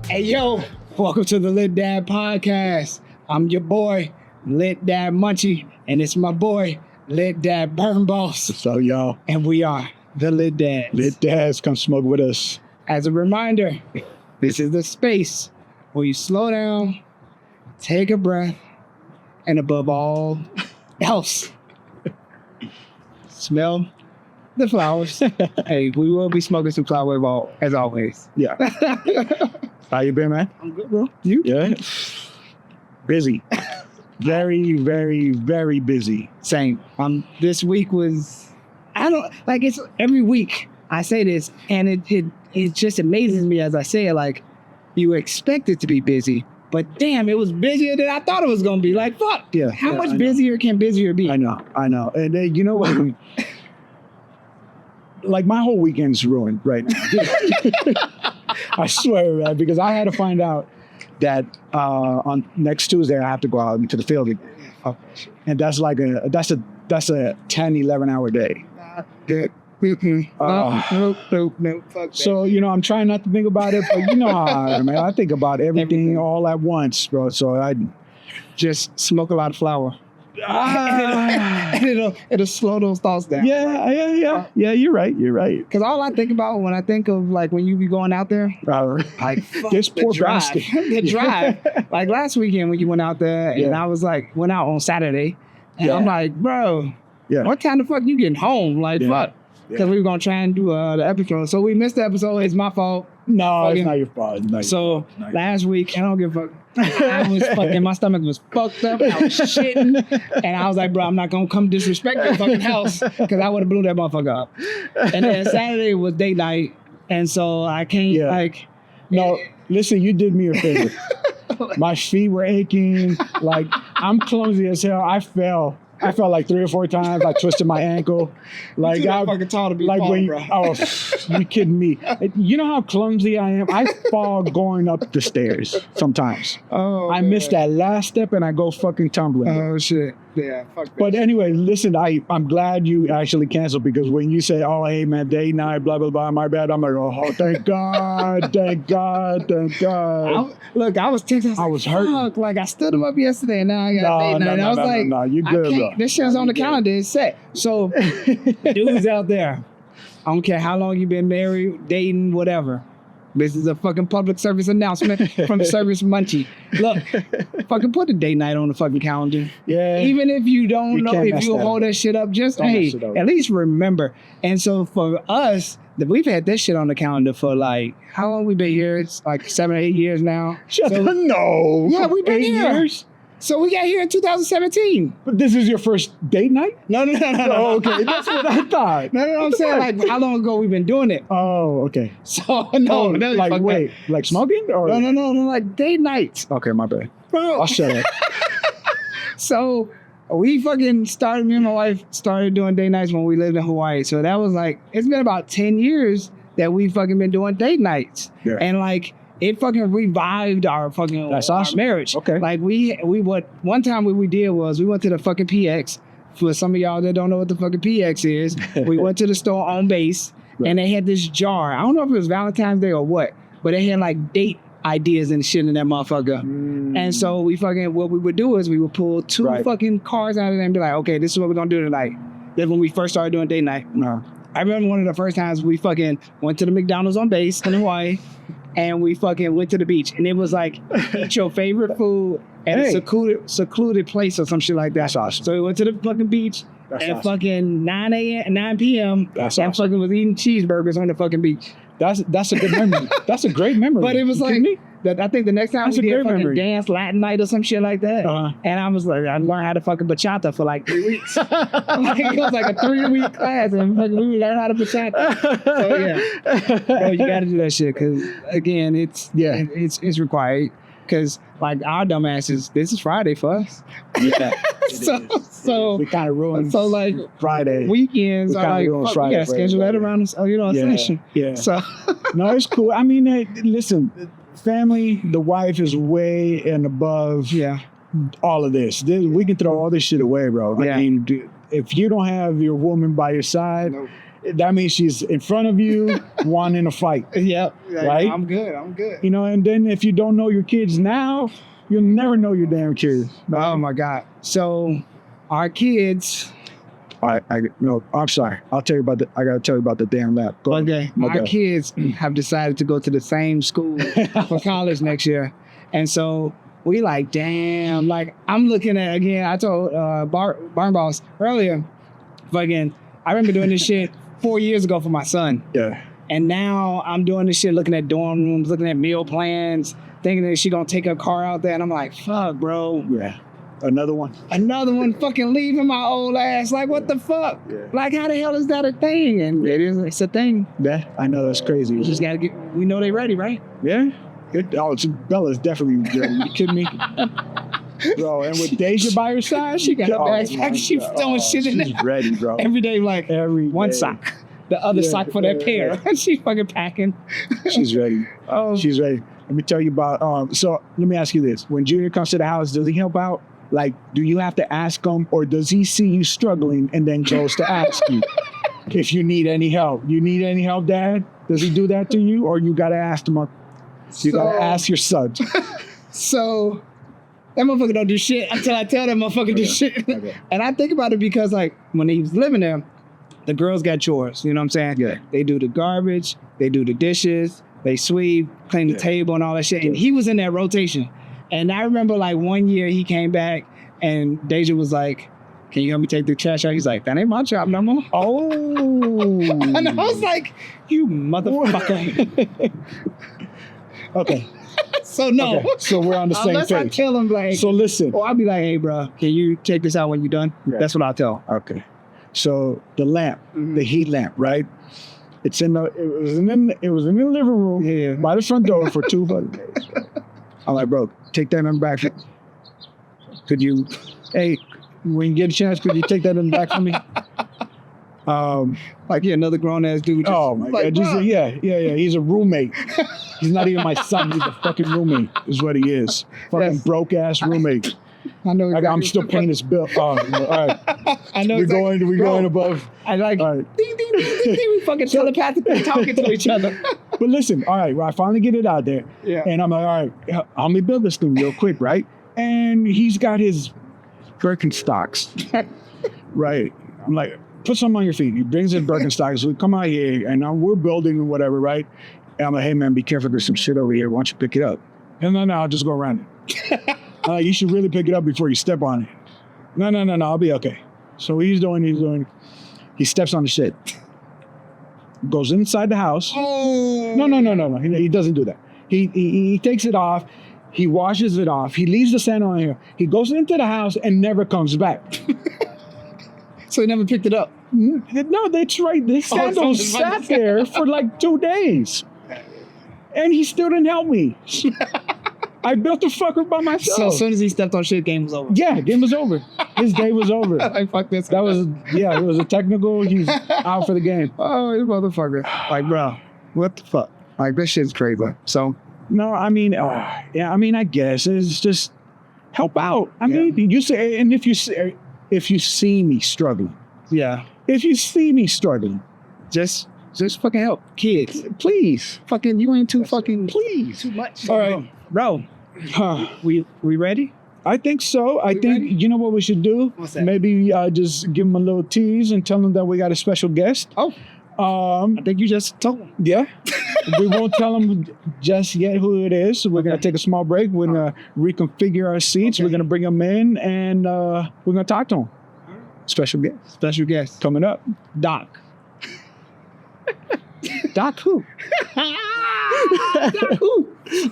Hey, yo, welcome to the Lit Dad Podcast. I'm your boy, Lit Dad Munchie, and it's my boy, Lit Dad Burn Boss. So, y'all. And we are the Lit Dads. Lit Dads, come smoke with us. As a reminder, this is the space where you slow down, take a breath, and above all else, smell the flowers. Hey, we will be smoking some flower as always. Yeah. How you been, man? I'm good, bro. You? Yeah. Busy. Very, very, very busy. Same. This week was, it's every week I say this, and it just amazes me as I say it, like, you expect it to be busy, but damn, it was busier than I thought it was going to be. Like, fuck. Yeah. How much busier can busier be? I know. And then, you know what? Like, my whole weekend's ruined right now. I swear, man, because I had to find out that on next Tuesday I have to go out into the field again. And that's like a 10, 11 hour day. Good. No, fuck so, I'm trying not to think about it, but you know how I am, man. I think about everything all at once, bro. So I just smoke a lot of flower. It'll slow those thoughts down. Yeah, you're right. Because all I think about when I think of, like, when you be going out there, like, fuck, this poor bastard. The drive. Like, last weekend when you went out there, and I was like, went out on Saturday, and I'm like, bro, what time the fuck you getting home? Like, fuck. Because we were going to try and do the episode. So we missed the episode. It's my fault. No, it's not your fault. Last week, I don't give a fuck. I was fucking, my stomach was fucked up. I was shitting. And I was like, bro, I'm not going to come disrespect your fucking house, because I would have blew that motherfucker up. And then Saturday was date night. And so I can't, No, listen, you did me a favor. My feet were aching. Like, I'm clumsy as hell. I fell like 3 or 4 times. I twisted my ankle. Like, I fucking tall to be like fall, when, bro. Oh, you kidding me? You know how clumsy I am? I fall going up the stairs sometimes. Oh, I miss that last step and I go fucking tumbling. Oh, shit. Yeah, fuck that. But anyway, listen, I'm glad you actually canceled, because when you say, oh, hey, man, day, night, blah, blah, blah, my bad, I'm like, oh, thank God, thank God, thank God. Look, I was texting. I was hurt. Like, I stood him up yesterday, and now I got date night. I was like, no, you good, bro. This shit's on the calendar. It's set. So, dudes out there, I don't care how long you've been married, dating, whatever. This is a fucking public service announcement from Service Munchie. Look, fucking put the date night on the fucking calendar. Yeah. Even if you don't know, if you hold that shit up, just, hey, at least remember. And so for us, we've had this shit on the calendar for, like, how long we been here? It's like 7 or 8 years now. No. Yeah, we've been 8 here. years? So we got here in 2017. But this is your first date night? No. Oh, okay. That's what I thought. No, I'm saying, like, how long ago we've been doing it. Oh, okay. So, no. Like, wait, like smoking? Or? No, like date nights. Okay, my bad. I'll shut up. So we fucking started, me and my wife started doing date nights when we lived in Hawaii. So that was like, it's been about 10 years that we fucking been doing date nights. Yeah. And, like, it fucking revived our fucking our marriage. Okay. Like, one time what we did was we went to the fucking PX. For some of y'all that don't know what the fucking PX is, we went to the store on base, and they had this jar. I don't know if it was Valentine's Day or what, but they had, like, date ideas and shit in that motherfucker. And so what we would do is we would pull 2 fucking cars out of there and be like, okay, this is what we're gonna do tonight. That's when we first started doing date night. I remember one of the first times we fucking went to the McDonald's on base in Hawaii, and we fucking went to the beach, and it was like, eat your favorite food at a secluded place or some shit like that. That's awesome. So we went to the fucking beach at fucking 9 p.m. That's and awesome. fucking was eating cheeseburgers on the fucking beach. That's a good memory. That's a great memory. But it was like, I think the next time we did fucking dance Latin night or some shit like that. And I was like, I learned how to fucking bachata for like 3 weeks. Like, it was like a 3-week class, and fucking we learned how to bachata. So yeah, bro, you got to do that shit, because again, it's required. Because, like, our dumbasses, this is Friday for us. Yeah. So we kind of ruined. So, like, Friday weekends are like, fuck, we got to schedule that around us. Session. Yeah. So no, it's cool. I mean, hey, listen, family, the wife is way and above. Yeah. All of this. We can throw all this shit away, bro. Yeah. I mean, if you don't have your woman by your side, that means she's in front of you, wanting a fight. Yep. Right? I'm good. You know, and then if you don't know your kids now, you'll never know your damn kids. Oh my God. So our kids. No, I'm sorry. I gotta tell you about the damn lab. Go Okay. Our kids have decided to go to the same school for college next year. And so we like, damn, like I'm looking at, again, I told Barn Boss earlier, fucking, I remember doing this shit 4 years ago for my son. Yeah. And now I'm doing this shit, looking at dorm rooms, looking at meal plans, thinking that she gonna take her car out there. And I'm like, fuck, bro. Yeah. Another one fucking leaving my old ass. Like, what the fuck? Yeah. Like, how the hell is that a thing? And it's a thing. Yeah, I know that's crazy. You just gotta we know they ready, right? Yeah. Bella's definitely ready. You kidding me? Bro, and with Deja by her side, She got her backpack. She's throwing shit in there. She's ready, bro. Every day, like, one sock. The other sock for that pair. She's fucking packing. She's ready. Oh. She's ready. Let me tell you about, so let me ask you this. When Junior comes to the house, does he help out? Like, do you have to ask him, or does he see you struggling and then goes to ask you if you need any help? You need any help, Dad? Does he do that to you, or you got to ask him? You got to ask your son. So that motherfucker don't do shit until I tell that motherfucker do shit. Okay. And I think about it because, like, when he was living there, the girls got chores. You know what I'm saying? Yeah. They do the garbage. They do the dishes. They sweep, clean the table and all that shit. And he was in that rotation. And I remember, like, one year he came back and Deja was like, can you help me take the trash out? He's like, that ain't my job no more. Oh. And I was like, you motherfucker. Okay. So no. Okay. So we're on the same Unless page. I tell him, like, so listen. Or I'll be like, hey, bro, can you take this out when you're done? Yeah. That's what I'll tell him. Okay. So the lamp, the heat lamp, right? It was in the living room by the front door for 200 days. I'm like, bro, take that in the back. Could you, hey, when you get a chance, could you take that in the back for me? Like, yeah, another grown ass dude. Oh my God. Yeah. He's a roommate. He's not even my son. He's a fucking roommate, is what he is. Fucking broke ass roommate. I know. Like, I'm still paying his bill. All right. I know. We're going above. I like. All right. Ding, ding, ding, ding, ding. We fucking telepathically talking to each other. But listen, all right, well, I finally get it out there. Yeah. And I'm like, all right, help me build this thing real quick, right? And he's got his Birkenstocks, right? I'm like, put something on your feet. He brings his Birkenstocks. We come out here, and we're building or whatever, right? And I'm like, hey, man, be careful. There's some shit over here. Why don't you pick it up? And no, I'll just go around it. You should really pick it up before you step on it. No, I'll be okay. So he's doing. He steps on the shit. Goes inside the house. Oh. No. He doesn't do that. He takes it off. He washes it off. He leaves the sand on here. He goes into the house and never comes back. So he never picked it up? No, that's right. This sandal sat there for like 2 days. And he still didn't help me. I built the fucker by myself. So as soon as he stepped on shit, game was over. Yeah, game was over. His day was over. Like, fuck this. It was a technical. He's out for the game. Oh, this motherfucker. Like, bro, what the fuck? Like, this shit's crazy. So, no, I mean, I guess it's just help out. I mean, you say, and if you see me struggling, if you see me struggling, just fucking help, kids, please. Fucking, you ain't too fucking, please, too much. All right, bro. We ready? I think so. I think ready? You know what we should do? What's that? Maybe just give them a little tease and tell them that we got a special guest. Oh, I think you just told them. Yeah. We won't tell them just yet who it is. So we're gonna take a small break. We're gonna reconfigure our seats. Okay. We're gonna bring them in, and we're gonna talk to them. Special guest coming up. Doc. Doc who?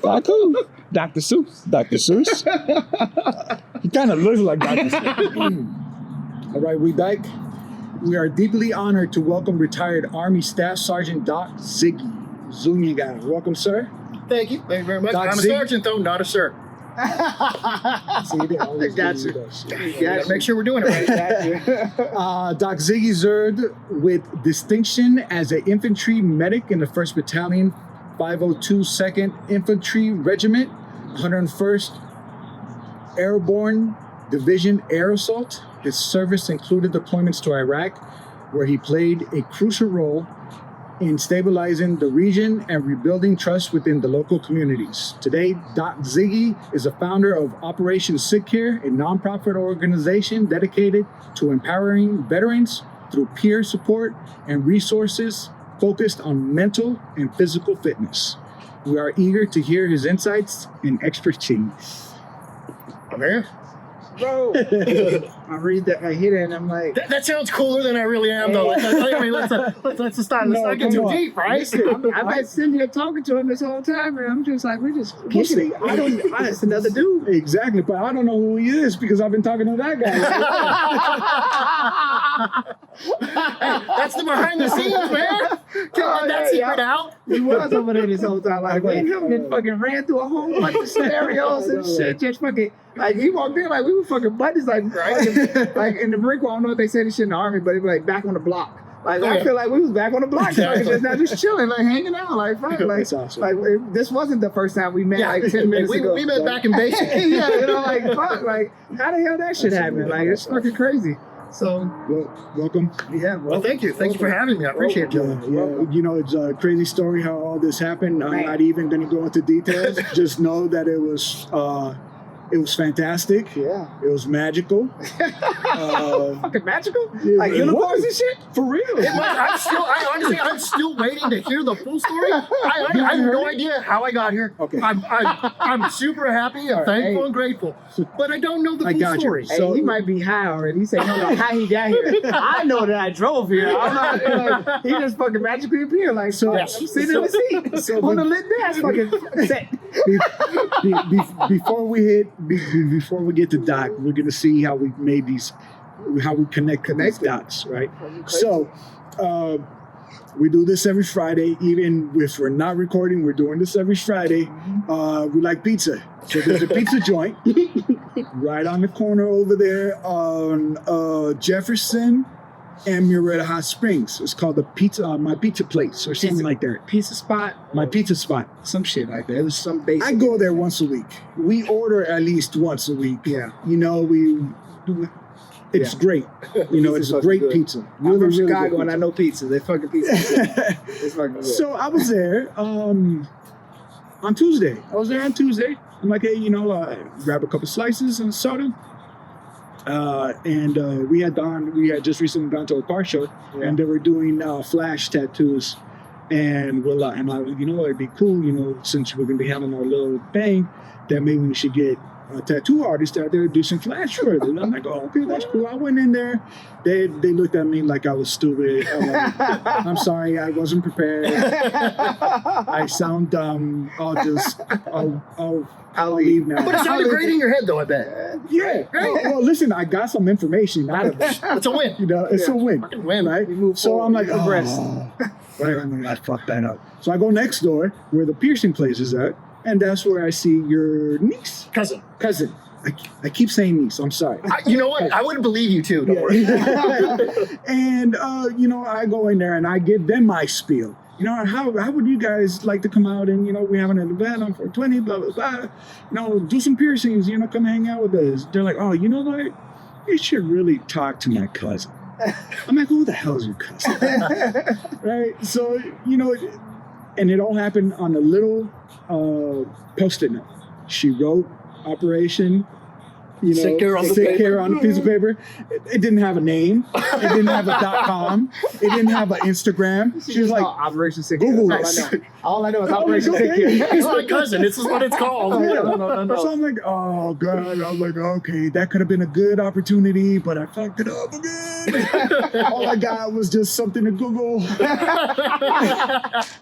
Doc who? Dr. Seuss. Dr. Seuss. He kind of looks like Dr. Seuss. All right, we back. We are deeply honored to welcome retired Army Staff Sergeant Doc Ziggy Zuniga. Welcome, sir. Thank you. Thank you very much. Doc I'm a sergeant, though, not a sir. See, they always got do you. that. Gotta make sure we're doing it right. Doc Ziggy served with distinction as an infantry medic in the 1st Battalion, 502 2nd Infantry Regiment, 101st Airborne Division Air Assault. His service included deployments to Iraq, where he played a crucial role in stabilizing the region and rebuilding trust within the local communities. Today, Ziggy is a founder of Operation Sick Care, a nonprofit organization dedicated to empowering veterans through peer support and resources focused on mental and physical fitness. We are eager to hear his insights and expertise. Man, Bro, I read that, I hear that, and I'm like, that sounds cooler than I really am, though. Let's just not get too deep, right? listen, I've been sitting here talking to him this whole time, and I'm just like, we're just kicking Listen, it. It's another dude. Exactly, but I don't know who he is because I've been talking to that guy. Hey, that's the behind the scenes, man. Can't let that secret out. He was over there this whole time. Like, man, him and fucking ran through a whole bunch of scenarios and shit. Just fucking, like, he walked in like we were fucking buddies. Like, like in the Marine Corps, I don't know if they say this shit in the Army, but it was like back on the block. Like, I feel like we was back on the block, like, just now just chilling, like hanging out, like, fuck, like, awesome. like this wasn't the first time we met, like 10 minutes ago. We met back in basic. Yeah, you know, like, fuck, like, how the hell that shit happened? Like, it's fucking crazy. So, Welcome. yeah, bro. Well, thank you. Thank you for having me. I appreciate it, Yeah, Joe. you know, it's a crazy story how all this happened. I'm not even going to go into details. Just know that it was fantastic. Yeah. It was magical. Fucking magical? Yeah, Like it uniforms was. and shit? For real. I'm still waiting to hear the full story. I have no idea how I got here. Okay. I'm super happy and thankful and grateful, but I don't know the full story. Hey, he might be high already. He said, I don't know how he got here. I know that I drove here. I'm not, like, he just fucking magically appeared. Like, so I'm sitting in the seat. So on the lit desk, fucking set. Before we get to Doc, we're gonna see how we made how we connect these dots, right? So, we do this every Friday. Even if we're not recording, we're doing this every Friday. We like pizza, so there's a pizza joint right on the corner over there on Jefferson and Murrieta Hot Springs. It's called the My Pizza Place or something like that. Pizza spot. My Pizza Spot. Some shit like that. It was some basic. I go there once a week. We order at least once a week. Yeah. You know, it's great. You know, it's a great good. pizza. I'm from good Chicago and I pizza. know pizza. They fucking pizza. It's fucking good. So I was there on Tuesday. I'm like, hey, grab a couple slices and soda. And we had just recently gone to a car show, and they were doing flash tattoos. And we're like, it'd be cool, since we're gonna be having our little thing, that maybe we should get a tattoo artist out there to do some flash for it. And I'm like, oh, okay, that's cool. I went in there. They looked at me like I was stupid. I'm like, I'm sorry, I wasn't prepared. I sound dumb. I'll leave now. But it sounded great in your head, though, I bet. Yeah. Well, listen, I got some information out of it. It's a win. It's a win. Fucking win. Right? So I'm like, I fucked that up. So I go next door where the piercing place is at, and that's where I see your niece. Cousin. I keep saying niece. I'm sorry. You know what? I wouldn't believe you, too. Don't worry. And, I go in there and I give them my spiel. How would you guys like to come out and, we're having an event on 420, blah, blah, blah. Do some piercings, come hang out with us. They're like, oh, you know what? You should really talk to my cousin. I'm like, who the hell is your cousin? Right? So, and it all happened on a little Post-it note. She wrote Operation Sick care on the Sick paper. care on a piece of paper. It didn't have a name. It didn't have a .com. It didn't have an Instagram. She was like, Operation Sick Google Care. this. All I know is Operation Sick okay. Care. He's my cousin. This is what it's called. No. So I'm like, oh God. I was like, okay, that could have been a good opportunity, but I fucked it up again. All I got was just something to Google.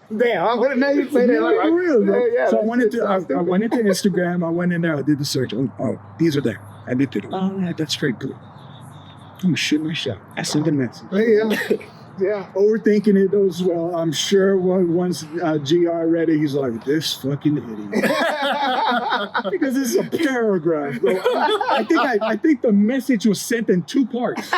Damn, I wouldn't know you say that. Like, for real, bro. Yeah, So I went into Instagram. I went in there. I did the search. Oh, these are there. I did it. Oh, yeah, that's very good. I'm gonna shoot my shot. I sent a message. Yeah. Overthinking it as well. I'm sure once GR read it, he's like, this fucking idiot. Because it's a paragraph, bro. I think the message was sent in 2 parts.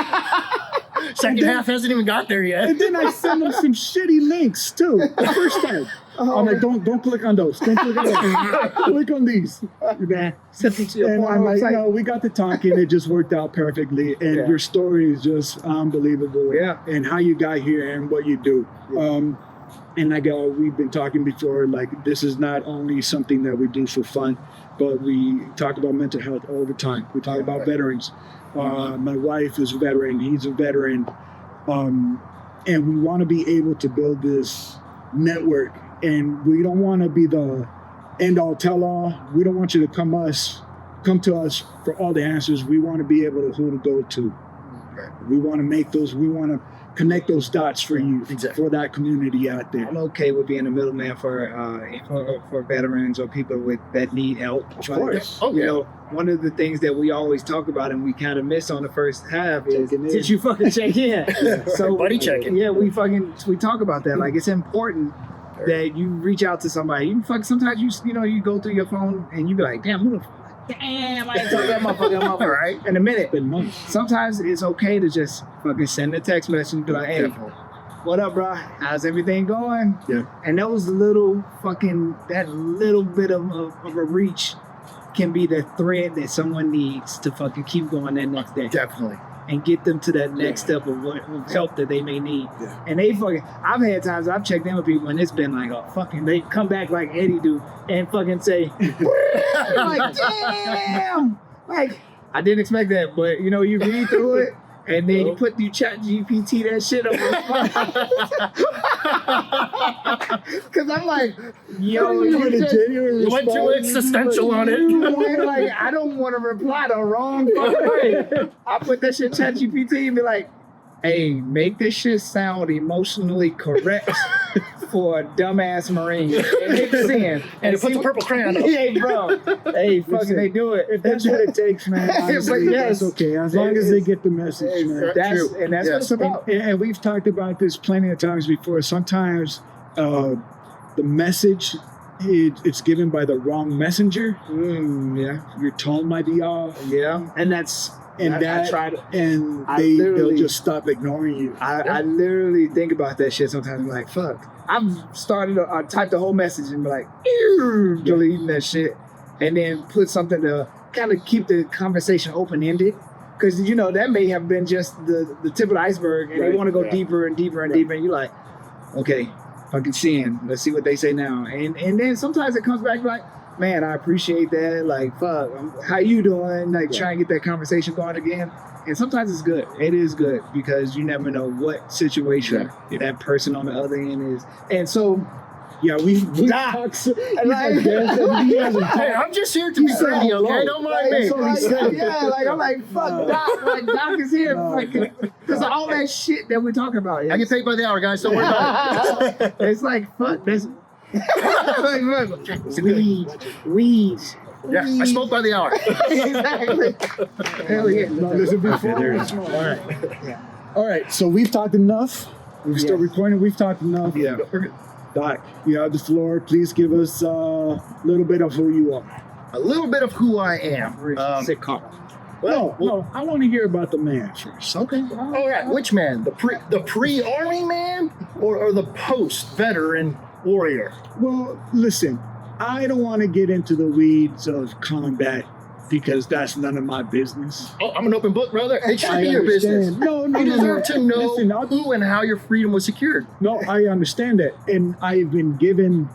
Second half hasn't even got there yet. And then I sent him some shitty links too. The first time. I'm like, don't click on those. Don't click on those. Click on these. Man, something to your And point. I'm like, no, we got to talking. It just worked out perfectly. And Yeah. your story is just unbelievable. Yeah. And how you got here and what you do. And like we've been talking before, like this is not only something that we do for fun, but we talk about mental health all the time. We talk about veterans. My wife is a veteran. He's a veteran. And we want to be able to build this network. And we don't want to be the end-all, tell-all. We don't want you to come to us for all the answers. We want to be able to who to go to. We want to make those. We want to connect those dots for you, for that community out there. I'm okay with being a middleman for veterans or people that need help. Of course. Oh, You yeah. know, one of the things that we always talk about and we kind of miss on the first half is Checking in. did you fucking check in? So Buddy checking. Yeah, we talk about that. Like it's important that you reach out to somebody. Sometimes you go through your phone and you be like, damn, who the fuck? Damn, I ain't talking to that motherfucker Right. in a minute. Been months. Sometimes it's okay to just fucking send a text message and be like, hey, what up, bro? How's everything going? Yeah. And that little bit of a reach can be the thread that someone needs to fucking keep going that next day Definitely. and get them to that next step of help that they may need. Yeah. And I've had times I've checked in with people and it's been like, oh, fucking, they come back like Eddie do and fucking say, like, damn, like, I didn't expect that, but you read through it and then you chat GPT that shit up. Cause I'm like, yo, You were the genuine You went too response. existential on it. like, I don't want to reply the wrong fucking way. I put that shit chat GPT and be like, hey, make this shit sound emotionally correct for a dumbass Marine. And hit send. And put the purple crayon up. Hey, bro. Hey, fucking, Listen, they do it. If that's what it takes, man, honestly, But yes, that's okay. As long as they get the message, man. That's True. what it's about. And we've talked about this plenty of times before. Sometimes the message it's given by the wrong messenger. Yeah. Your tone might be off, Yeah. and that's and I that tried- and I they'll literally- just stop ignoring you. I literally think about that shit sometimes. I'm like, fuck. I've started, I typed the whole message and be like, ew, deleting that shit. And then put something to kind of keep the conversation open-ended. Because, that may have been just the tip of the iceberg. And they Right. want to go Yeah. deeper and deeper and deeper. And you're like, okay, fucking seeing. Let's see what they say now. And then sometimes it comes back like, man, I appreciate that. Like, fuck, how you doing? Like, try and get that conversation going again. And sometimes it's good. It is good because you never know what situation that person on the other end is. And so, Yeah, we Nah. talked. He's Like- like, he hasn't Hey, I'm just here to be said friendly, hello. okay? Don't mind me. That's all he said. yeah, like I'm like, fuck Doc. Like Doc is here. No. Because of all that shit that we're talking about. I get paid by the hour, guys. Don't worry about it. It's like, fuck, that's weed. Yeah, I smoke by the hour. Exactly. Hell yeah. No, listen, before. All right, so we've talked enough. We're still recording. We've talked enough. Yeah. Doc, you have the floor. Please give us a little bit of who you are. A little bit of who I am. Sick call. No, I want to hear about the man first. Okay. All right. Which man? The pre-army man or the post-veteran warrior? Well, listen, I don't want to get into the weeds of combat because that's none of my business. Oh, I'm an open book, brother. It should I be your understand. business. No, You deserve to know Listen, who and how your freedom was secured. No, I understand that, and I've been given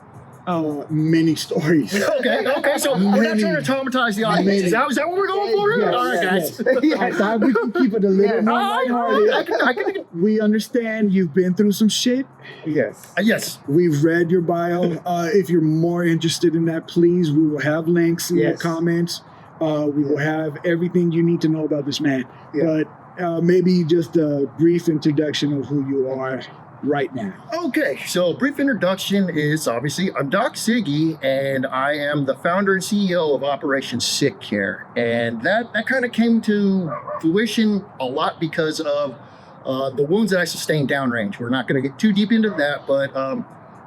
many stories. Okay. So we're not trying to traumatize the audience. Is that what we're going for? Yes, All right, guys. yes. I thought we could keep it a little more lighthearted. I can. We understand you've been through some shit. Yes. Yes. We've read your bio. If you're more interested in that, please, we will have links in the Yes. comments. We will have everything you need to know about this man. Yeah. But maybe just a brief introduction of who you are right now. Okay, so brief introduction is obviously I'm Doc Ziggy, and I am the founder and CEO of Operation Sick Care, and that kind of came to fruition a lot because of the wounds that I sustained downrange. We're not going to get too deep into that, but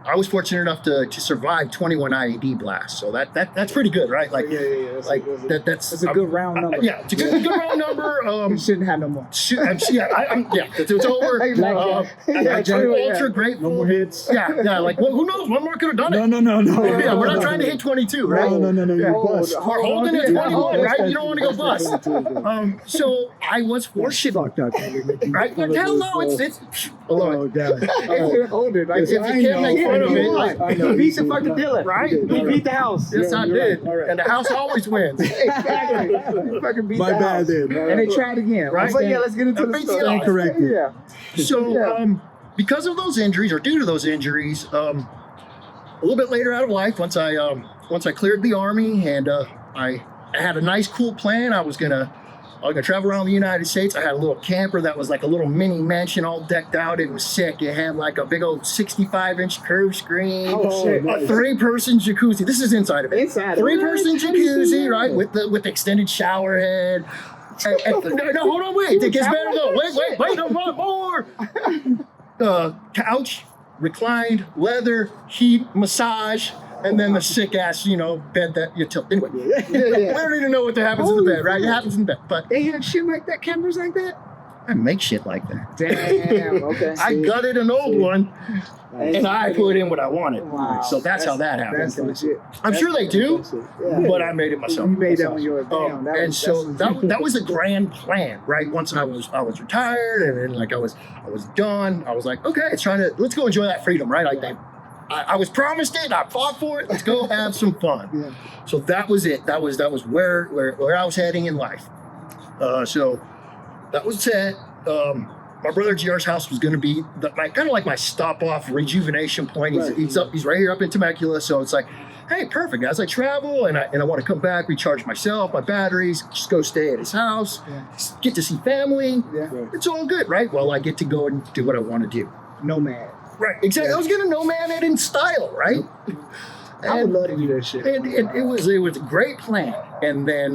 I was fortunate enough to survive 21 IED blasts, so that's pretty good, right? Like, that's a good round number. Yeah, it's a good round number. You shouldn't have no more. It's over. I'm ultra grateful. No more hits. Yeah, like, well, who knows? One more could have done it. No. Yeah, we're not trying to hit 22, right? No. You bust. We're holding at 21, right? You don't want to go bust. So I was fortunate. Fuck that. Right? Hell no, it's Oh, God. Hold it. Like, if you can't make fun of it, like, you beat the fucking dealer. right? You beat the house. Yes, I did. All right. And the house always wins. Exactly. You fucking beat My the bad house. then. And they tried again. Right. But yeah, let's get into the Beat the story. house. Corrected. Yeah. So, because of those injuries, or due to those injuries, a little bit later out of life, once I cleared the Army and I had a nice, cool plan, I was gonna travel around the United States. I had a little camper that was like a little mini mansion, all decked out. It was sick. It had like a big old 65-inch curved screen, shit. a 3-person jacuzzi. This is inside of it. Inside. 3-person jacuzzi, right, with the extended shower head. No, hold on, wait. It gets better though. Wait, no more. Couch, reclined, leather, heat, massage, and then the sick ass, bed that you tilt. Anyway, we don't even know what happens in the bed, right? It happens in the bed. But They had shit like that, cameras like that? I make shit like that. Damn, okay. I gutted an old one and I put in what I wanted. Wow. So that's how that That's happened. legit. I'm sure they do, Yeah. but I made it myself. You made that when you were down. And so that was a grand plan, right? Once I was retired and then like I was done, I was like, okay, let's go enjoy that freedom, right? Like I was promised it, I fought for it. Let's go have some fun. Yeah. So that was it. That was where I was heading in life. So that was it. My brother GR's house was going to be kind of like my stop-off rejuvenation point. He's right here up in Temecula, so it's like, hey, perfect. As I travel and I want to come back, recharge myself, my batteries, just go stay at his house, get to see family. Yeah. It's all good, right? Well, I get to go and do what I want to do. Nomad. Right, exactly. I was going to nomad it in style, right? I would love to do that shit. It was a great plan, and then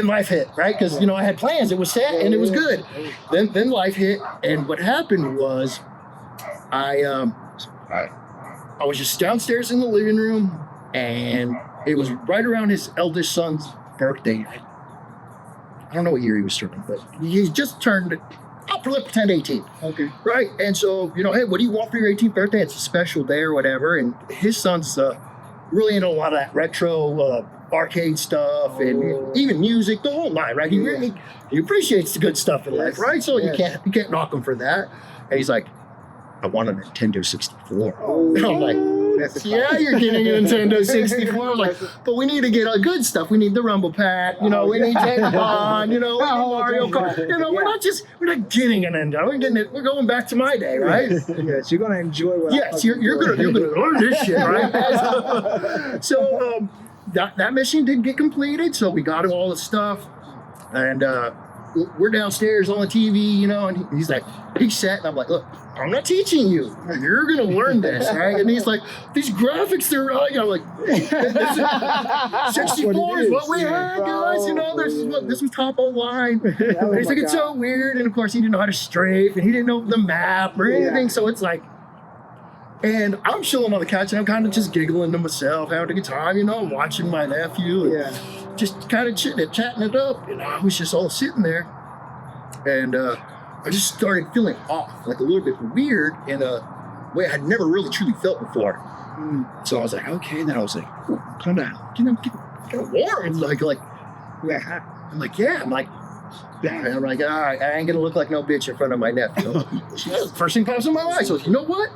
life hit, right? Because I had plans, it was set, and it was good. Then life hit, and what happened was, I was just downstairs in the living room, and it was right around his eldest son's birthday. I don't know what year he was turning, but he just turned. I'll pretend 18. Okay. Right. And so, hey, what do you want for your 18th birthday? It's a special day or whatever. And his son's really into a lot of that retro arcade stuff and even music, the whole nine, right? He appreciates the good stuff in life, right? So you can't knock him for that. And he's like, I want a Nintendo 64. And I'm like, you're getting a Nintendo 64. I'm like, but we need to get good stuff. We need the Rumble Pack, we need James Bond, we need Mario Kart. We're not getting an Nintendo. We're going back to my day, right? Yes, you're gonna enjoy what. Yes, you're gonna learn this shit, right? So that mission did get completed. So we got him all the stuff, and we're downstairs on the TV, and he's like, he's set, and I'm like, look, I'm not teaching you. You're gonna learn this, right? And he's like, these graphics, they're I'm like, 64 is what we had, guys. This was top of line. And he's like, it's so weird. And of course, he didn't know how to strafe, and he didn't know the map or anything. So it's like, and I'm chilling on the couch, and I'm kind of just giggling to myself, having a good time, I'm watching my nephew, and just kind of chatting it up. And I was just all sitting there, and I just started feeling off, like a little bit weird in a way I had never really truly felt before. So I was like, okay. And then I was like, calm down. Get warm. I'm like, yeah. I'm like, all right, I ain't gonna look like no bitch in front of my nephew. First thing pops in my mind. So you know what?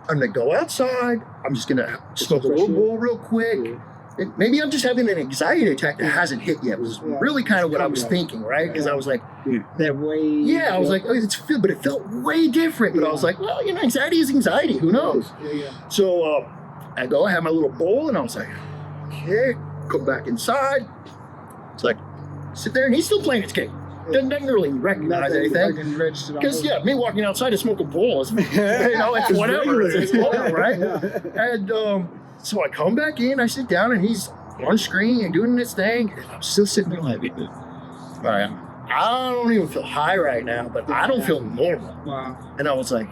I'm gonna go outside. I'm just gonna smoke a little bowl real quick. Maybe I'm just having an anxiety attack that hasn't hit yet. Was really kind of what I was thinking, right? Because I was like, that way. Yeah, I was like, but it felt way different. But I was like, well, anxiety is anxiety. Who knows? So I have my little bowl, and I was like, okay, go back inside. It's like, sit there, and he's still playing his game. Doesn't really recognize anything. Because me walking outside to smoke a bowl is, it's whatever. It's whatever, right? And so I come back in, I sit down, and he's on screen and doing his thing. And I'm still sitting there like, all right, I don't even feel high right now, but I don't feel normal. Wow. And I was like,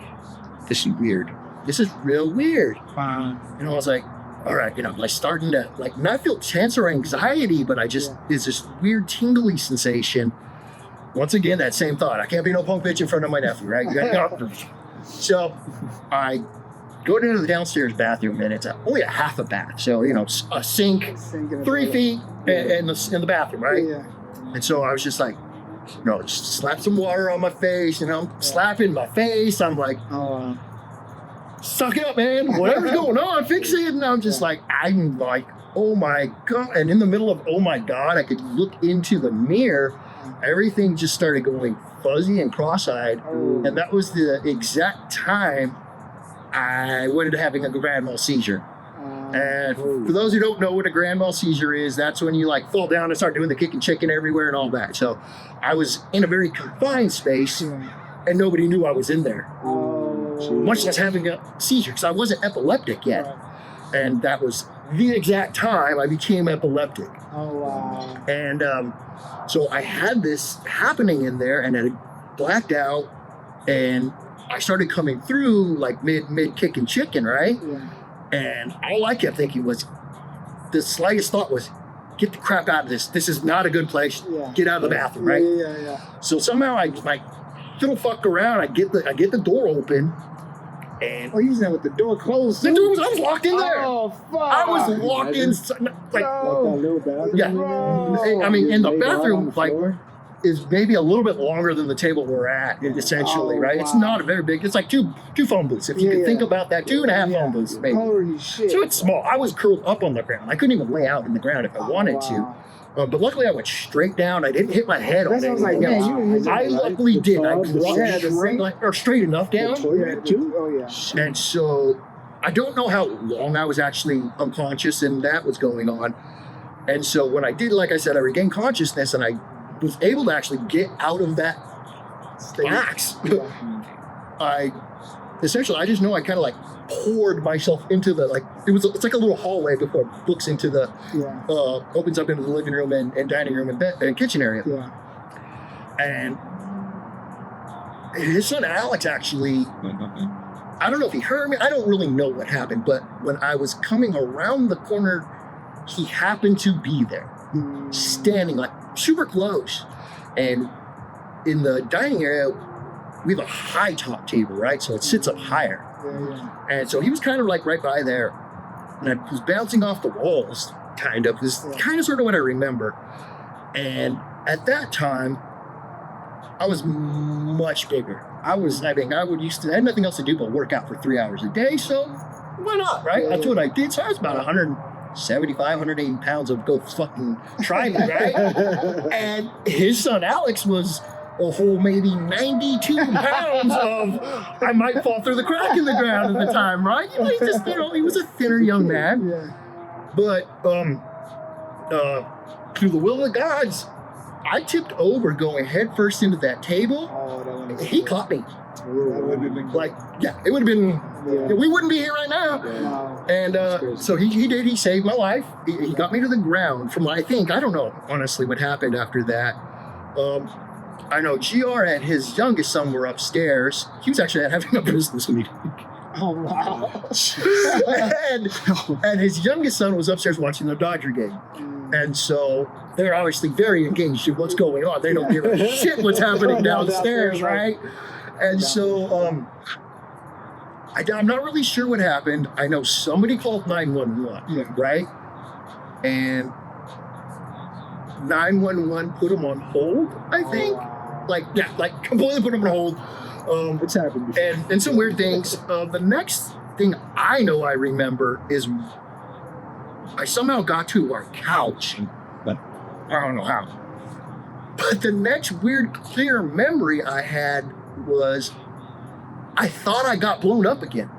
this is weird. this is real weird. Wow. And I was like, all right, like starting to like not feel tense or anxiety, but it's this weird tingly sensation. Once again, that same thought. I can't be no punk bitch in front of my nephew, right? So I go into the downstairs bathroom, and it's only a half a bath. So, a sink 3 feet in the bathroom, right? Yeah. And so I was just like, just slap some water on my face, I'm slapping my face. I'm like, suck it up, man. Whatever's going on, fix it. And I'm like, oh my God. And in the middle of, oh my God, I could look into the mirror. Everything just started going fuzzy and cross-eyed. Oh. And that was the exact time I went into having a grand mal seizure. And for those who don't know what a grand mal seizure is, that's when you fall down and start doing the kicking chicken everywhere and all that. So I was in a very confined space and nobody knew I was in there. Much less having a seizure, because I wasn't epileptic yet. And that was the exact time I became epileptic. Oh, wow. And so I had this happening in there, and I blacked out, and I started coming through mid kicking chicken, right? Yeah. And all I kept thinking was, the slightest thought was, get the crap out of this. This is not a good place. Yeah. Get out of the bathroom, right? Yeah. So somehow I little fuck around. I get the door open, and You said with the door closed. I was locked in there. Oh, fuck. I was locked in. Yeah. Bro. I mean, in the bathroom, is maybe a little bit longer than the table we're at, essentially, right? Wow. It's not a very big. It's like two phone booths. If you can think about that, 2.5 phone booths, maybe. Holy shit. So it's small. I was curled up on the ground. I couldn't even lay out in the ground if I wanted to. But luckily, I went straight down. I didn't hit my head on That's what I was like, anything man, else. you I luckily did. I Yeah, dropped straight enough down. Oh, yeah. And so I don't know how long I was actually unconscious and that was going on. And so when I did, like I said, I regained consciousness and I was able to actually get out of that box. I just know I kind of poured myself into the, it's like a little hallway before it books into the, opens up into the living room and dining room and kitchen area. Yeah. And his son Alex actually, I don't know if he heard me. I don't really know what happened, but when I was coming around the corner, he happened to be there, standing super close. And in the dining area, we have a high top table, right? So it sits up higher. Yeah. And so he was kind of right by there. And I was bouncing off the walls, kind of. This is kind of sort of what I remember. And at that time, I was much bigger. I had nothing else to do but work out for 3 hours a day. So why not, right? That's what I did. So I was about 175, 180 pounds of go fucking try me, right? And his son Alex was a whole maybe 92 pounds of I might fall through the crack in the ground at the time, right? He was a thinner young man. Yeah. But through the will of the gods, I tipped over going head first into that table. He caught me. It would have been, we wouldn't be here right now. Wow. And so he did. He saved my life. He got me to the ground from I don't know, honestly, what happened after that. I know GR and his youngest son were upstairs. He was actually having a business meeting. Oh, wow. and his youngest son was upstairs watching the Dodger game. And so they're obviously very engaged in what's going on. They don't give a shit what's happening downstairs, right? And so I'm not really sure what happened. I know somebody called 911, right? And 911 put him on hold, I think. Completely put him on hold. It's happened before. And some weird things. The next thing I know I remember is I somehow got to our couch. But I don't know how. But the next weird, clear memory I had was I thought I got blown up again.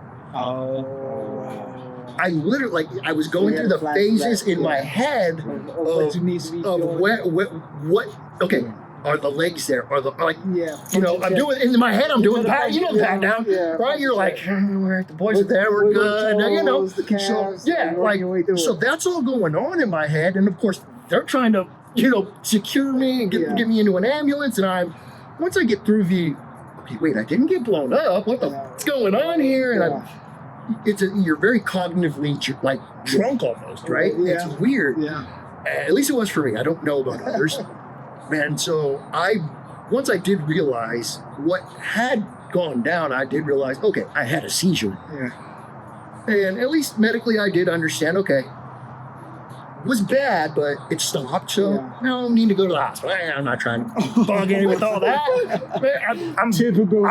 I literally, I was going through the phases in my head of what, okay, are the legs there? Are the, I'm doing, in my head, I'm doing pat, the pat down, right? You're the boys are there, we're good, so that's all going on in my head. And of course, they're trying to, secure me and get me into an ambulance. And once I get through wait, I didn't get blown up. What's going on here? And you're very cognitively like drunk almost, right? Yeah. It's weird. Yeah. At least it was for me. I don't know about others. And so once I did realize what had gone down, I did realize, okay, I had a seizure. Yeah. And at least medically, I did understand, okay, it was bad, but it stopped. So now I don't need to go to the hospital. I'm not trying to bug in with all that. Man, I'm Typical.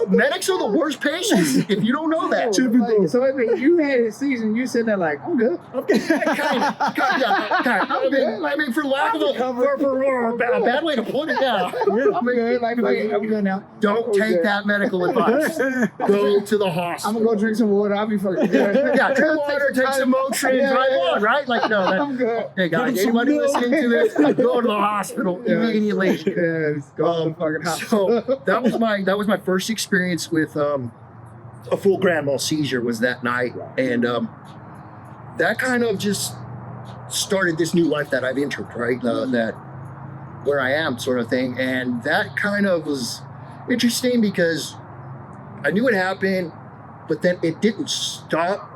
medics are the worst patients if you don't know that. Typical. So I mean, you had a season. You sitting there like, I'm good. Kind of. I mean, for lack of a bad way to put it down. I'm good. Like, I'm good now. Don't take that medical advice. Go to the hospital. I'm gonna go drink some water. I'll be fucking good. Yeah, drink water, take some Motrin, drive on, right? Like, no, I'm good. hey guys, anybody listening to this, go to the hospital immediately. Yes, go to the fucking hospital. So that was my first experience with a full grand mal seizure was that night, and that kind of just started this new life that I've entered, right? That where I am, sort of thing, and that kind of was interesting because I knew it happened, but then it didn't stop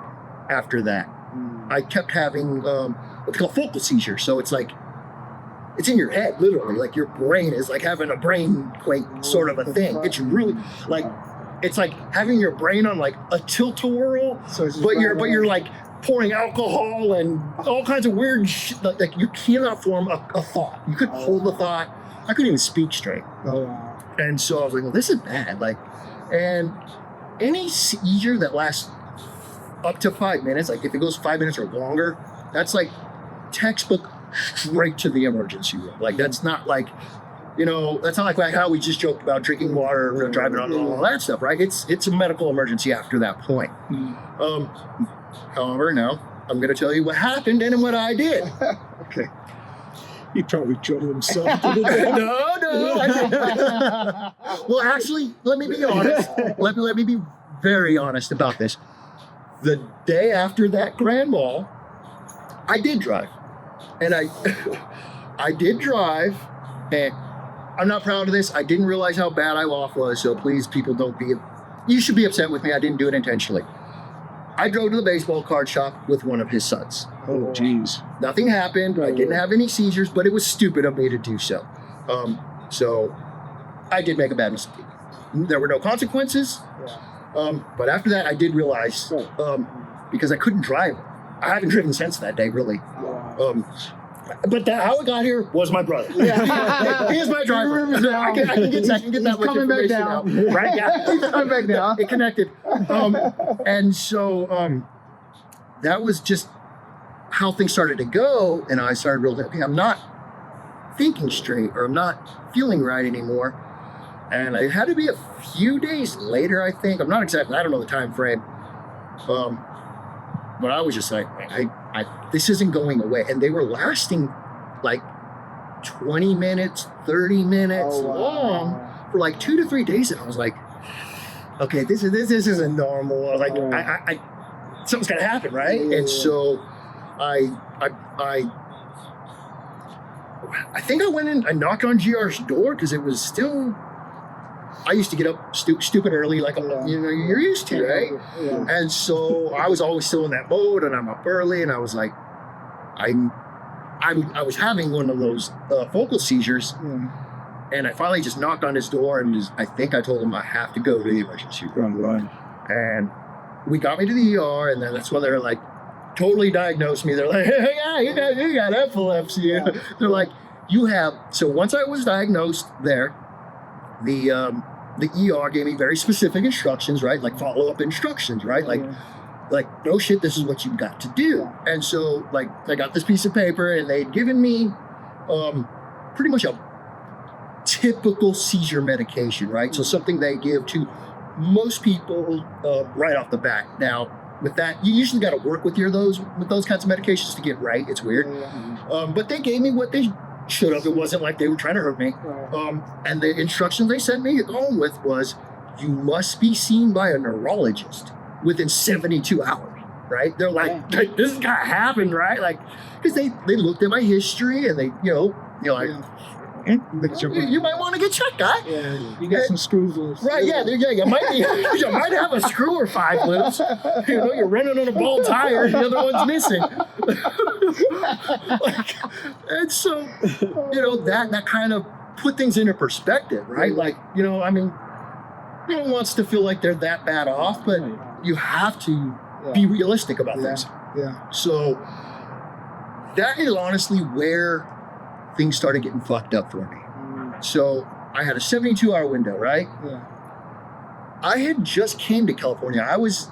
after that. I kept having what's called focal seizure. So it's like, it's in your head, literally. Like your brain is like having a brain quake sort of a thing. It's really like, it's like having your brain on like a tilt-a-whirl, but you're like pouring alcohol and all kinds of weird shit. Like you cannot form a thought. You couldn't hold a thought. I couldn't even speak straight. Oh, wow. And so I was like, well, this is bad. Like, and any seizure that lasts up to 5 minutes, like if it goes 5 minutes or longer, that's like textbook straight to the emergency room. Like that's not like, that's not like how we just joked about drinking water or driving on all that stuff, right? It's a medical emergency after that point. However, now I'm going to tell you what happened and what I did. Okay. He probably drove himself to the death. No. Well, actually, let me be honest. Let me be very honest about this. The day after that grand mal, I did drive. And I did drive, and I'm not proud of this. I didn't realize how bad I off was, so please, people, you should be upset with me. I didn't do it intentionally. I drove to the baseball card shop with one of his sons. Oh, jeez. Nothing happened. I didn't have any seizures, but it was stupid of me to do so. So I did make a bad mistake. There were no consequences. But after that, I did realize, because I couldn't drive. I haven't driven since that day, really. But how it got here was my brother. Yeah. He is my driver. I can get that much information out. Right? Yeah. He's coming back down. It connected. And so that was just how things started to go. And I started realizing, okay, I'm not thinking straight, or I'm not feeling right anymore. And it had to be a few days later, I think. I don't know the time frame. But I was just like, this isn't going away. And they were lasting like 20 minutes, 30 minutes long for like 2 to 3 days. And I was like, okay, this isn't normal. I was like, something's gonna happen, right? And so I think I went in, I knocked on GR's door because it was still, I used to get up stupid early, like you're used to, right? Yeah. And so I was always still in that mode, and I'm up early, and I was like, I was having one of those focal seizures, and I finally just knocked on his door, and I think I told him I have to go to the emergency room. And we got me to the ER, and then that's when they're like, totally diagnosed me. They're like, hey, yeah, you got epilepsy. Yeah. They're like, so once I was diagnosed there, the ER gave me very specific instructions, right? Like follow-up instructions, right? Like, no shit, this is what you've got to do. And so, like, I got this piece of paper, and they'd given me pretty much a typical seizure medication, right? So something they give to most people right off the bat. Now, with that, you usually got to work with those kinds of medications to get right. It's weird. But they gave me what they should have. It wasn't like they were trying to hurt me. And the instructions they sent me home with was, you must be seen by a neurologist within 72 hours, right? They're like, this has got to happen, right? Like, because they looked at my history, and they, You might want to get checked, guy. Yeah, you got some screws loose. Right, yeah, you might have a screw or 5 loose. You know, you're running on a bald tire and the other one's missing. And so, you know, that kind of put things into perspective, right? Like, you know, I mean, no one wants to feel like they're that bad off, but you have to be realistic about things. Yeah. So that is honestly where things started getting fucked up for me. So I had a 72-hour window, right? Yeah. I had just came to California. I was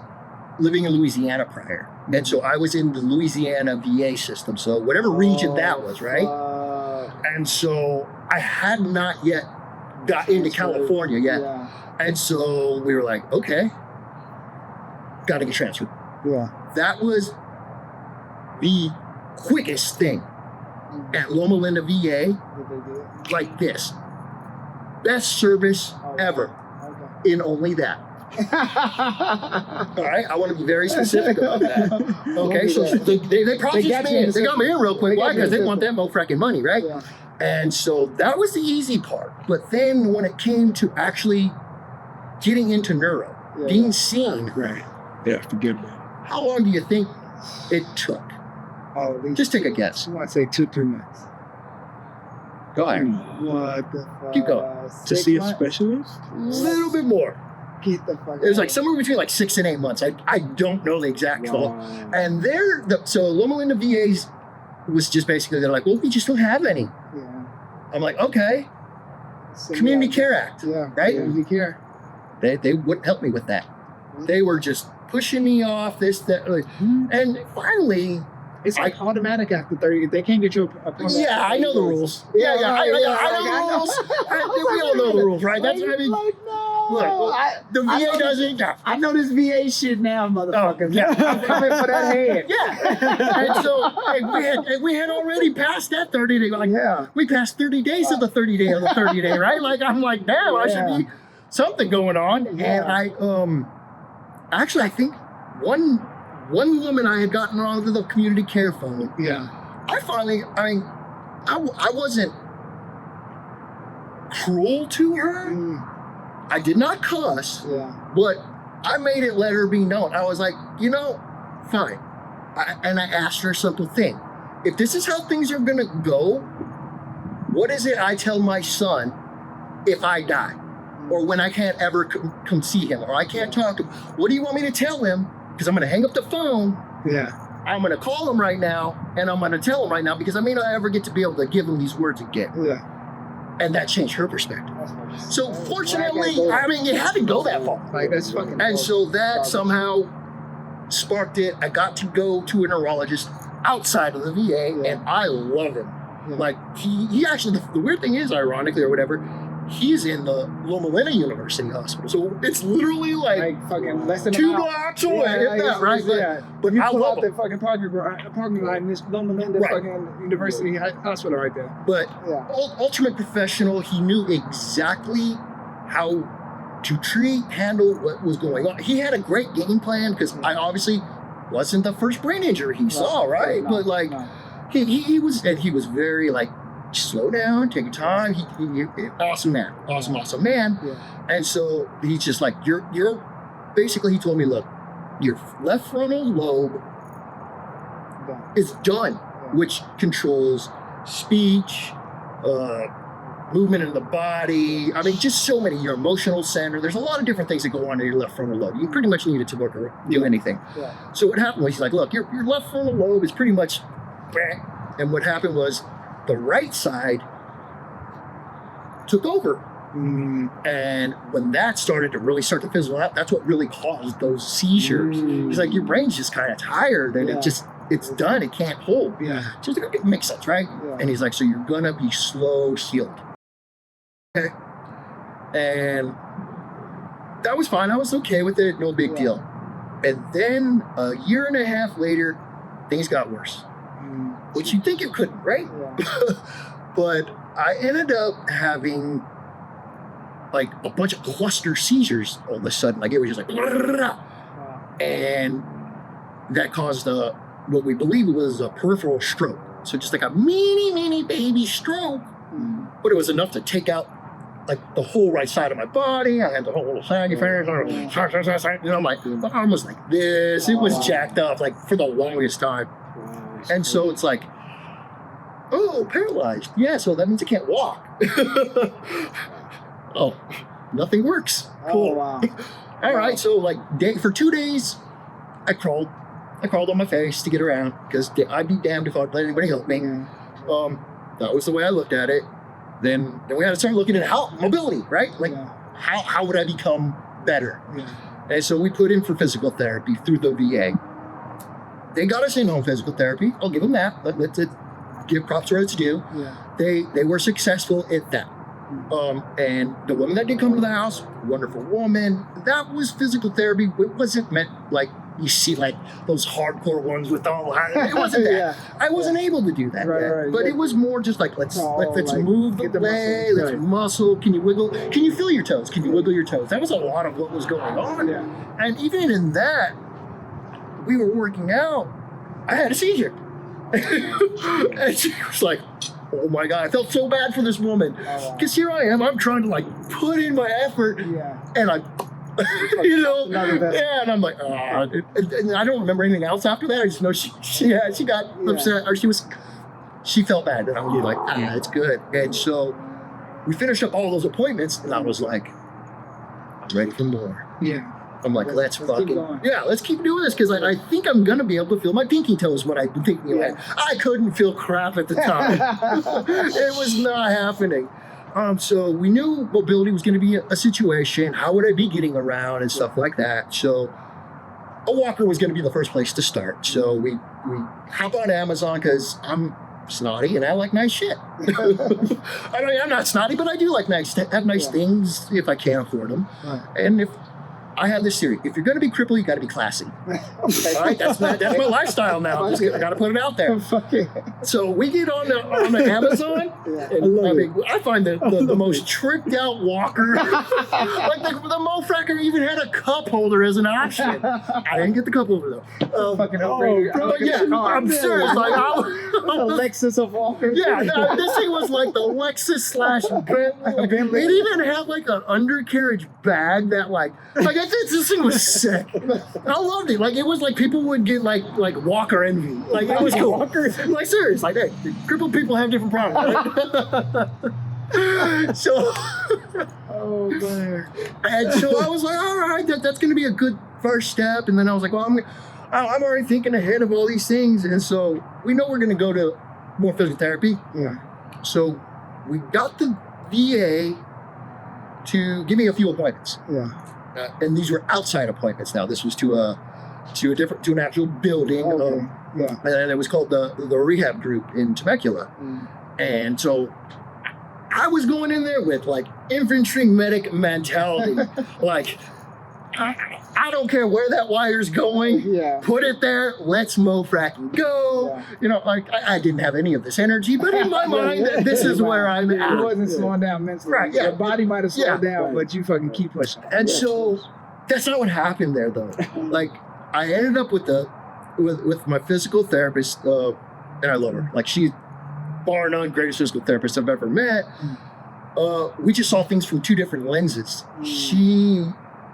living in Louisiana prior. And so I was in the Louisiana VA system. So whatever region that was, right? And so I had not yet got into California yet. Yeah. And so we were like, okay, got to get transferred. Yeah. That was the quickest thing at Loma Linda VA, like this. Best service ever in only that. All right, I want to be very specific about that. Okay, so they processed me. They got me in real quick. Why? Because they want that mo fracking money, right? Yeah. And so that was the easy part. But then when it came to actually getting into neuro, being seen, Right. Yeah, forgive me. how long do you think it took? Oh, at least Just take a guess. I want to say 2-3 months. Go ahead. What the fuck? Keep going. To 6 see a months? specialist? A little bit more. Get the fuck It was out. like somewhere between like 6 and 8 months. I don't know the exact Wow. fault. And so Loma Linda VA's was just basically, they're like, well, we just don't have any. Yeah. I'm like, okay, So, Community yeah. Care Act, Yeah. right? Community care. They wouldn't help me with that. They were just pushing me off, this, that. Like, and finally, It's like automatic after 30. They can't get you a permit. yeah, I know the rules. Yeah, I know the rules. We all know the rules, right? That's what I mean. Like, no. Look, the I VA know doesn't. I know this VA shit now, motherfucker. yeah. I'm coming for that head. Yeah. And so we had already passed that 30 day. Like, Yeah. we passed 30 days of the 30 day of the 30 day, right? Like, I'm like, damn, I should be something going on. Yeah. And I think one woman I had gotten onto the community care phone. Yeah. I wasn't cruel to her. I did not cuss, Yeah. but I made it let her be known. I was like, you know, fine. And I asked her a simple thing. If this is how things are going to go, what is it I tell my son if I die? Or when I can't ever come see him, or I can't talk to him? What do you want me to tell him? Because I'm going to hang up the phone. Yeah. I'm going to call him right now, and I'm going to tell him right now, because I may not ever get to be able to give him these words again. Yeah. And that changed her perspective. So fortunately, I mean, it had to go that far. Like, that's fucking. And so that somehow sparked it. I got to go to a neurologist outside of the VA, and I love him. Yeah. Like, he actually, the weird thing is, ironically or whatever, he's in the Loma Linda University Hospital. So it's literally like fucking less than 2 a mile. blocks away, if that, right? Yeah. But You I pull love out the him. fucking parking lot in this Loma Linda Right. fucking university hospital right there. But Yeah. ultimate professional, he knew exactly how to treat, handle what was going on. He had a great game plan, because I obviously wasn't the first brain injury he saw, right? No, But like, no. he was very like, slow down, take your time. He awesome man. Yeah. And so he's just like, you're basically, he told me, look, your left frontal lobe Done. is done, which controls speech, movement in the body. I mean, just so many, your emotional center. There's a lot of different things that go on in your left frontal lobe. You pretty much need it to work or do anything. Yeah. So what happened was, he's like, look, your left frontal lobe is pretty much, and what happened was the right side took over. And when that started to fizzle out, that's what really caused those seizures. He's like, your brain's just kind of tired, and it's done. It can't hold. Yeah. So it makes sense, right? Yeah. And he's like, so you're gonna be slow healed. Okay. And that was fine. I was okay with it. No big deal. And then a year and a half later, things got worse. Which you'd think it couldn't, right? Yeah. But I ended up having like a bunch of cluster seizures all of a sudden. Like, it was just like, and that caused what we believe was a peripheral stroke. So just like a mini baby stroke, but it was enough to take out like the whole right side of my body. I had the whole little saggy face. You know, my arm was like this. It was jacked up like for the longest time. And so it's like, oh, paralyzed. Yeah, so that means I can't walk. Oh, nothing works. Cool. Oh, wow. All right, so like for 2 days, I crawled on my face to get around because I'd be damned if I'd let anybody help me. That was the way I looked at it. Then we had to start looking at mobility, right? Like how would I become better? And so we put in for physical therapy through the VA. They got us in-home physical therapy. I'll give them that. Let's give props where it's due. They were successful at that. And the woman that did come to the house, wonderful woman. That was physical therapy. It wasn't meant like you see like those hardcore ones with all. It wasn't that. I wasn't able to do that. Right, but it was more just like let's move the leg. Muscles, let's muscle. Can you wiggle? Can you feel your toes? Can you wiggle your toes? That was a lot of what was going on. And even in that, we were working out. I had a seizure, and she was like, oh my God, I felt so bad for this woman. Because here I am, I'm trying to like put in my effort and I, you know, and I'm like, and I don't remember anything else after that. I just know she got upset or she felt bad. And I was like, it's good. And so we finished up all those appointments and I was like, I'm ready for more. I'm like, let's keep doing this because I think I'm going to be able to feel my pinky toes when I've been thinking about it. I couldn't feel crap at the time. It was not happening. So we knew mobility was going to be a situation. How would I be getting around and stuff like that? So a walker was going to be the first place to start. So we hop on Amazon because I'm snotty and I like nice shit. I mean, I'm not snotty, but I do like nice things if I can't afford them. And if I have this theory. If you're going to be crippled, you got to be classy. All right, that's my lifestyle now. I got to put it out there. So we get on the Amazon, and I find the most tricked out walker. Like the mofracker even had a cup holder as an option. I didn't get the cup holder though. I'm serious. Like a Lexus of walkers. Yeah, this thing was like the Lexus / Bentley. It even had like an undercarriage bag that like this thing was sick. I loved it. Like it was like people would get like walker envy. Like it was cool. Like serious. Like hey, crippled people have different problems. Right? So, oh man. And so I was like, all right, that's going to be a good first step. And then I was like, well, I'm already thinking ahead of all these things, and so we know we're going to go to more physical therapy. So we got the VA to give me a few appointments. And these were outside appointments. Now this was to an actual building, and it was called the rehab group in Temecula. And so I was going in there with like infantry medic mentality, like I don't care where that wire's going, put it there, let's mofrack and go. You know, like I didn't have any of this energy, but in my mind, this is where I'm at. You wasn't slowing down mentally. Right, Your body might have slowed down, but you fucking keep pushing. And so that's not what happened there though. Like I ended up with my physical therapist, and I love her. Like she's bar none greatest physical therapist I've ever met. We just saw things from two different lenses. She,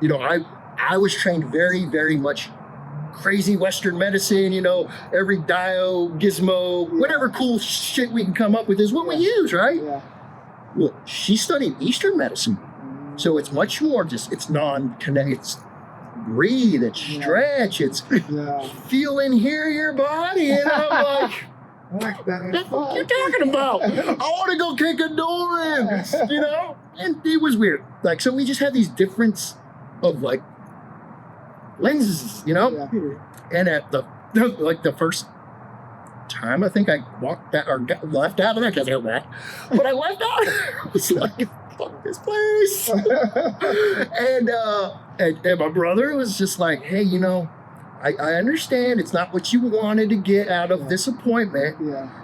you know, I was trained very, very much crazy Western medicine, you know, every dio, gizmo, whatever cool shit we can come up with is what we use, right? Well, she studied Eastern medicine. So it's much more just, it's non-connected, it's breathe, it's stretch, it's feel and hear your body. And I'm like, what you talking about? I want to go kick a door in, you know? And it was weird. Like, so we just had these difference of like lenses, you know? And at the first time I think I walked out or left out of there, because I got back, but I left out. I was like, fuck this place. and my brother was just like, hey, you know, I understand it's not what you wanted to get out of this appointment.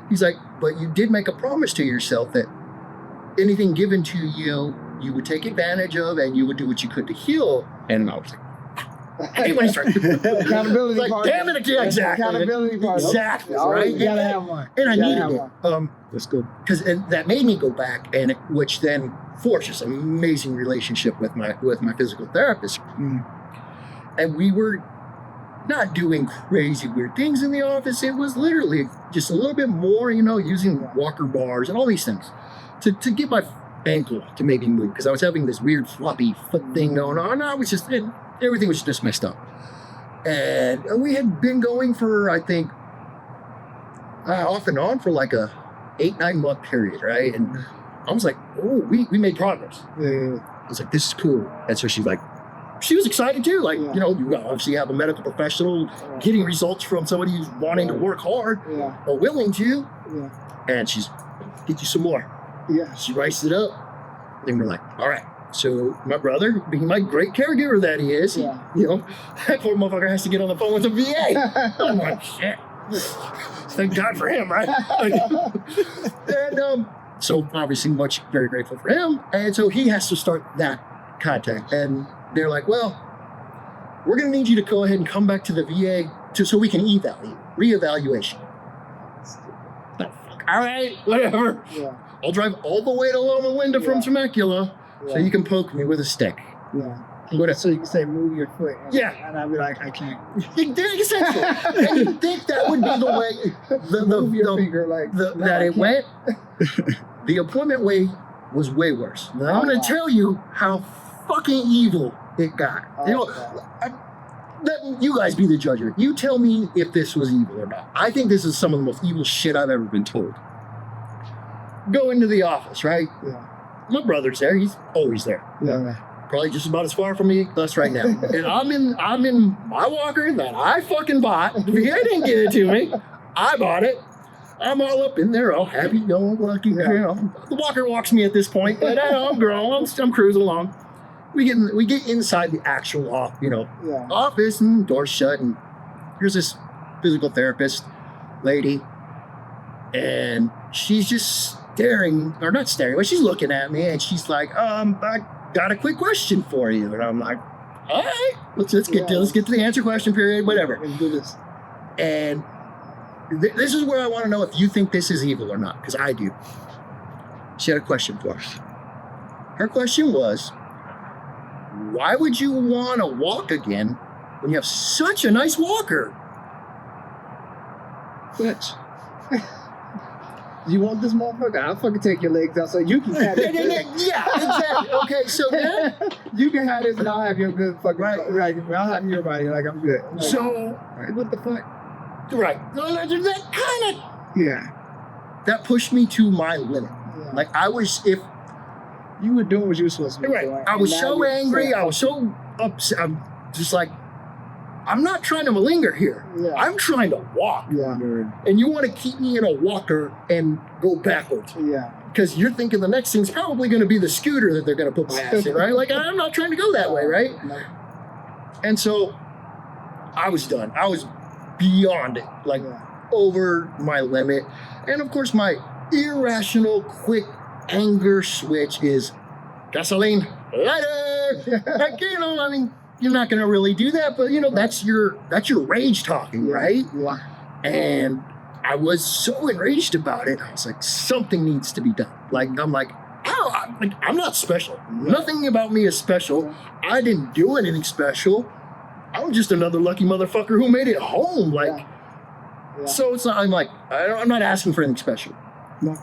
He's like, but you did make a promise to yourself that anything given to you, you would take advantage of and you would do what you could to heal. And I was like, I hate when he's right. Accountability Like, partner. damn it, yeah, exactly. Accountability partner. Exactly, Always right? gotta have one. And I Gotta needed have it. one. That's good. Because that made me go back, and which then forged this amazing relationship with my physical therapist. And we were not doing crazy weird things in the office. It was literally just a little bit more, using walker bars and all these things to get my ankle to maybe move, because I was having this weird floppy foot thing going on. I was just everything was just messed up, and we had been going for, I think, off and on for like a 8-9 month period, right? And I was like, oh, we made progress. I was like, this is cool. And so she was excited too. Like, you obviously have a medical professional getting results from somebody who's wanting to work hard or willing to. And she's, get you some more. She writes it up. And we're like, all right. So my brother, being my great caregiver that he is, that poor motherfucker has to get on the phone with the VA. I'm like, shit. Thank God for him, right? And so obviously very grateful for him. And so he has to start that contact. And they're like, well, we're going to need you to go ahead and come back to the VA so we can reevaluation. All right, whatever. I'll drive all the way to Loma Linda from Temecula so you can poke me with a stick. So you can say, move your foot. And I'll be like, I can't. Essentially. And you think that would be the way move your finger like that it went? The appointment way was way worse. Now, I'm going to tell you how fucking evil it got. Let you guys be the judge of it. You tell me if this was evil or not. I think this is some of the most evil shit I've ever been told. Go into the office, right? My brother's there. He's always there. Probably just about as far from us right now. And I'm in my walker that I fucking bought. The VA didn't give it to me. I bought it. I'm all up in there, all happy, lucky. The walker walks me at this point, but I'm grown. I'm cruising along. We get inside the actual office, and doors shut, and here's this physical therapist lady, and she's just not staring, but she's looking at me, and she's like, I got a quick question for you. And I'm like, all right, let's get to the answer question period, whatever. Let's do this. And this is where I want to know if you think this is evil or not, because I do. She had a question for us. Her question was, why would you want to walk again when you have such a nice walker? Bitch. You want this motherfucker? I'll fucking take your legs out so you can have it. Yeah, exactly. Okay, so then you can have this and I'll have your good fucking right. I'll have your body like I'm good. Like, so what the fuck? Right. That kind of that pushed me to my limit. Like if you were doing what you were supposed to be doing. I was so angry. I was so upset. I'm just like, I'm not trying to malinger here. I'm trying to walk. And you want to keep me in a walker and go backwards. Because you're thinking the next thing's probably going to be the scooter that they're going to put my ass in, right? Like, I'm not trying to go that way, right? And so I was done. I was beyond it, like over my limit. And of course, my irrational, quick anger switch is gasoline, lighter. Like, I mean, you're not going to really do that, but that's your rage talking, right? And I was so enraged about it. I was like, something needs to be done. Like, I'm like, I'm not special. Nothing about me is special. I didn't do anything special. I'm just another lucky motherfucker who made it home. Like, so it's not. I'm like, I'm not asking for anything special.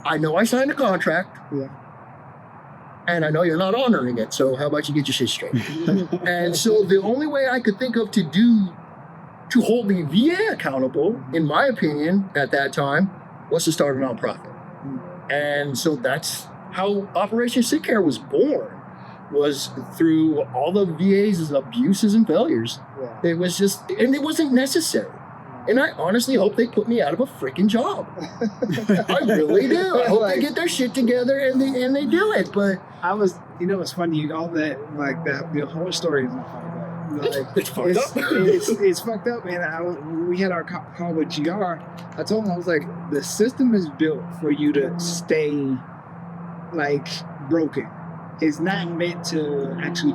I know I signed a contract. And I know you're not honoring it, so how about you get your shit straight? And so the only way I could think of to hold the VA accountable, in my opinion, at that time, was to start a nonprofit. And so that's how Operation Sick Care was born, was through all the VA's abuses and failures. It was just, and it wasn't necessary. And I honestly hope they put me out of a freaking job. I really do. I hope they get their shit together and they do it. But I was, it's funny, all that, like that, the whole story is fucked up. It's fucked up. It's fucked up, man. When we had our call with GR, I told him, I was like, the system is built for you to stay, like, broken. It's not meant to actually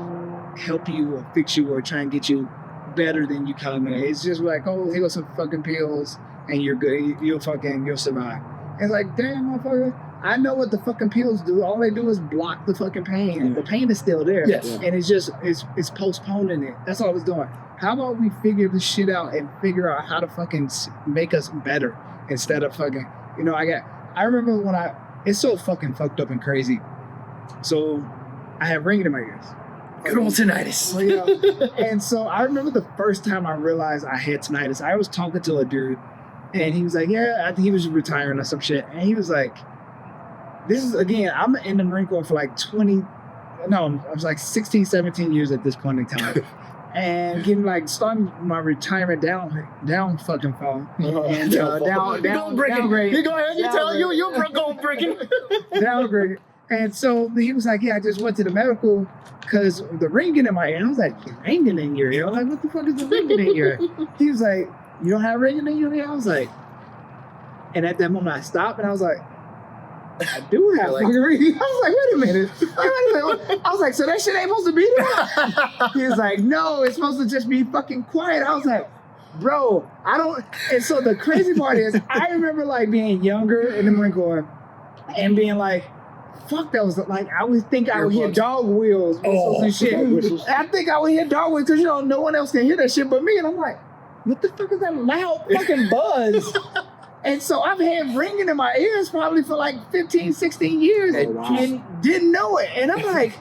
help you or fix you or try and get you better than you come in. It's just like, oh, here's some fucking pills and you're good. You'll survive. It's like, damn, motherfucker. I know what the fucking pills do. All they do is block the fucking pain. The pain is still there. Yes. And it's postponing it. That's all it's doing. How about we figure this shit out and figure out how to fucking make us better instead of fucking, I remember when it's so fucking fucked up and crazy. So I have ringing in my ears. Good old tinnitus. And so I remember the first time I realized I had tinnitus. I was talking to a dude and he was like, yeah, I think he was retiring or some shit. And he was like, this is, again, I'm in the Marine Corps for like 16, 17 years at this point in time. And getting starting my retirement down fucking fall. And downgrade. You go ahead, you tell you're gold breaking. Downgrade. And so he was like, yeah, I just went to the medical because the ringing in my ear. I was like, ringing in your ear? I'm like, what the fuck is the ringing in your ear? He was like, you don't have ringing in your ear? I was like, and at that moment I stopped and I was like, I do have fucking ringing. I was like, wait a minute. I was like, so that shit ain't supposed to be there? He was like, no, it's supposed to just be fucking quiet. I was like, bro, I don't. And so the crazy part is, I remember being younger in the Marine Corps and being like, fuck, that was I would think I would hear dog wheels and shit. I think I would hear dog wheels because, no one else can hear that shit but me. And I'm like, what the fuck is that loud fucking buzz? And so I've had ringing in my ears probably for 15, 16 years and didn't know it. And I'm like,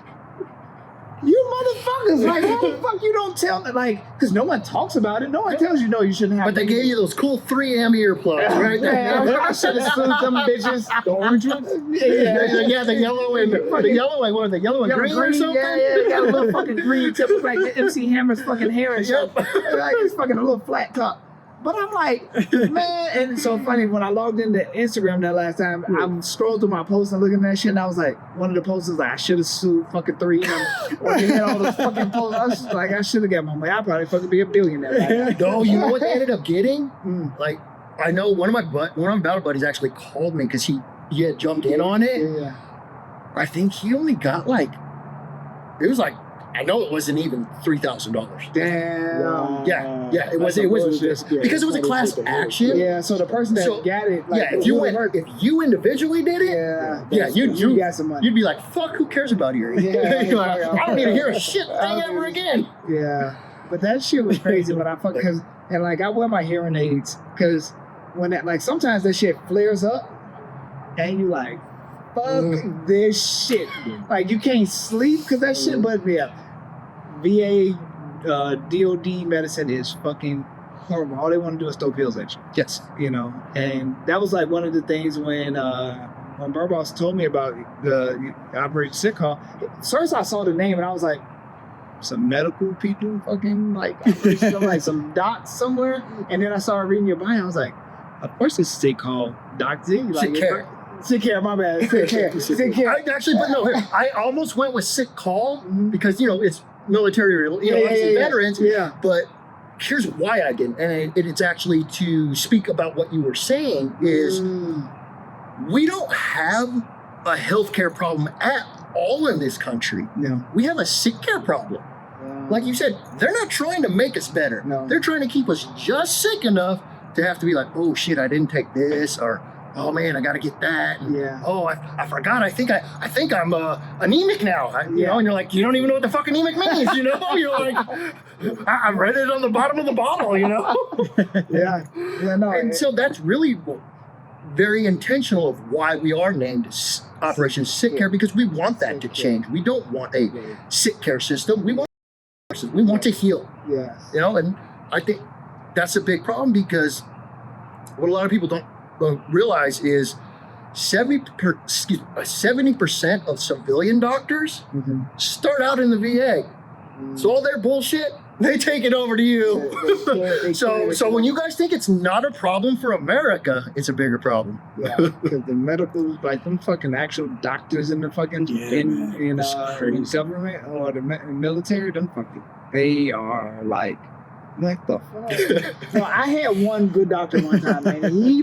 you motherfuckers, how the fuck you don't tell me? Because no one talks about it. No one tells you, no, you shouldn't have. But they gave you those cool 3M earplugs, right there. I should have sued them bitches. The orange ones? Yeah, the yellow and the yellow and green or something? Yeah, got a little fucking green tip, like the MC Hammer's fucking hair and shit. It's fucking a little flat top. But I'm like, man, and it's so funny, when I logged into Instagram that last time, I scrolled through my posts and looking at that shit, and I was like, one of the posts was like, I should have sued fucking 3M. When they had all those fucking posts, I was just like, I should have got my money. I'd probably fucking be a billionaire. No, you know what they ended up getting? I know one of my battle buddies actually called me because he had jumped in on it. Yeah. I think he only got it was I know it wasn't even $3,000. Damn. Yeah, it was just because it was a class action. Yeah, so the person that got it, if you individually did it, you got some money. You'd be like, fuck, who cares about your ear? I don't need to hear a shit thing ever again. Yeah, but that shit was crazy when I I wear my hearing aids because when that sometimes that shit flares up and you like, fuck this shit. You can't sleep because that shit, but VA, DOD medicine is fucking horrible. All they want to do is throw pills at you. Yes. And that was one of the things when Burboss told me about the Operation Sick Call. First I saw the name and I was like, some medical people fucking some docs somewhere. And then I started reading your bio. I was like, of course it's Sick Call, Doc Z. Sick care, my bad. Sick care. I almost went with sick call because it's military, obviously veterans. Yeah. But here's why I didn't, and it's actually to speak about what you were saying is we don't have a healthcare problem at all in this country. No. We have a sick care problem. Like you said, they're not trying to make us better. No. They're trying to keep us just sick enough to have to be like, oh shit, I didn't take this, or oh man, I gotta get that. And, oh, I forgot. I think I'm anemic now. And you're like, you don't even know what the fuck anemic means. You're like, I read it on the bottom of the bottle. And so that's really very intentional of why we are named Operation Sick Care, because we want that to change. We don't want a sick care system. We want to heal. Yes. And I think that's a big problem, because what a lot of people don't realize is 70% of civilian doctors start out in the VA. So all their bullshit, they take it over to you. So when you guys think it's not a problem for America, it's a bigger problem. Yeah, because the medical, them fucking actual doctors in the fucking in government or the military, they are like the fuck. So I had one good doctor one time, man. He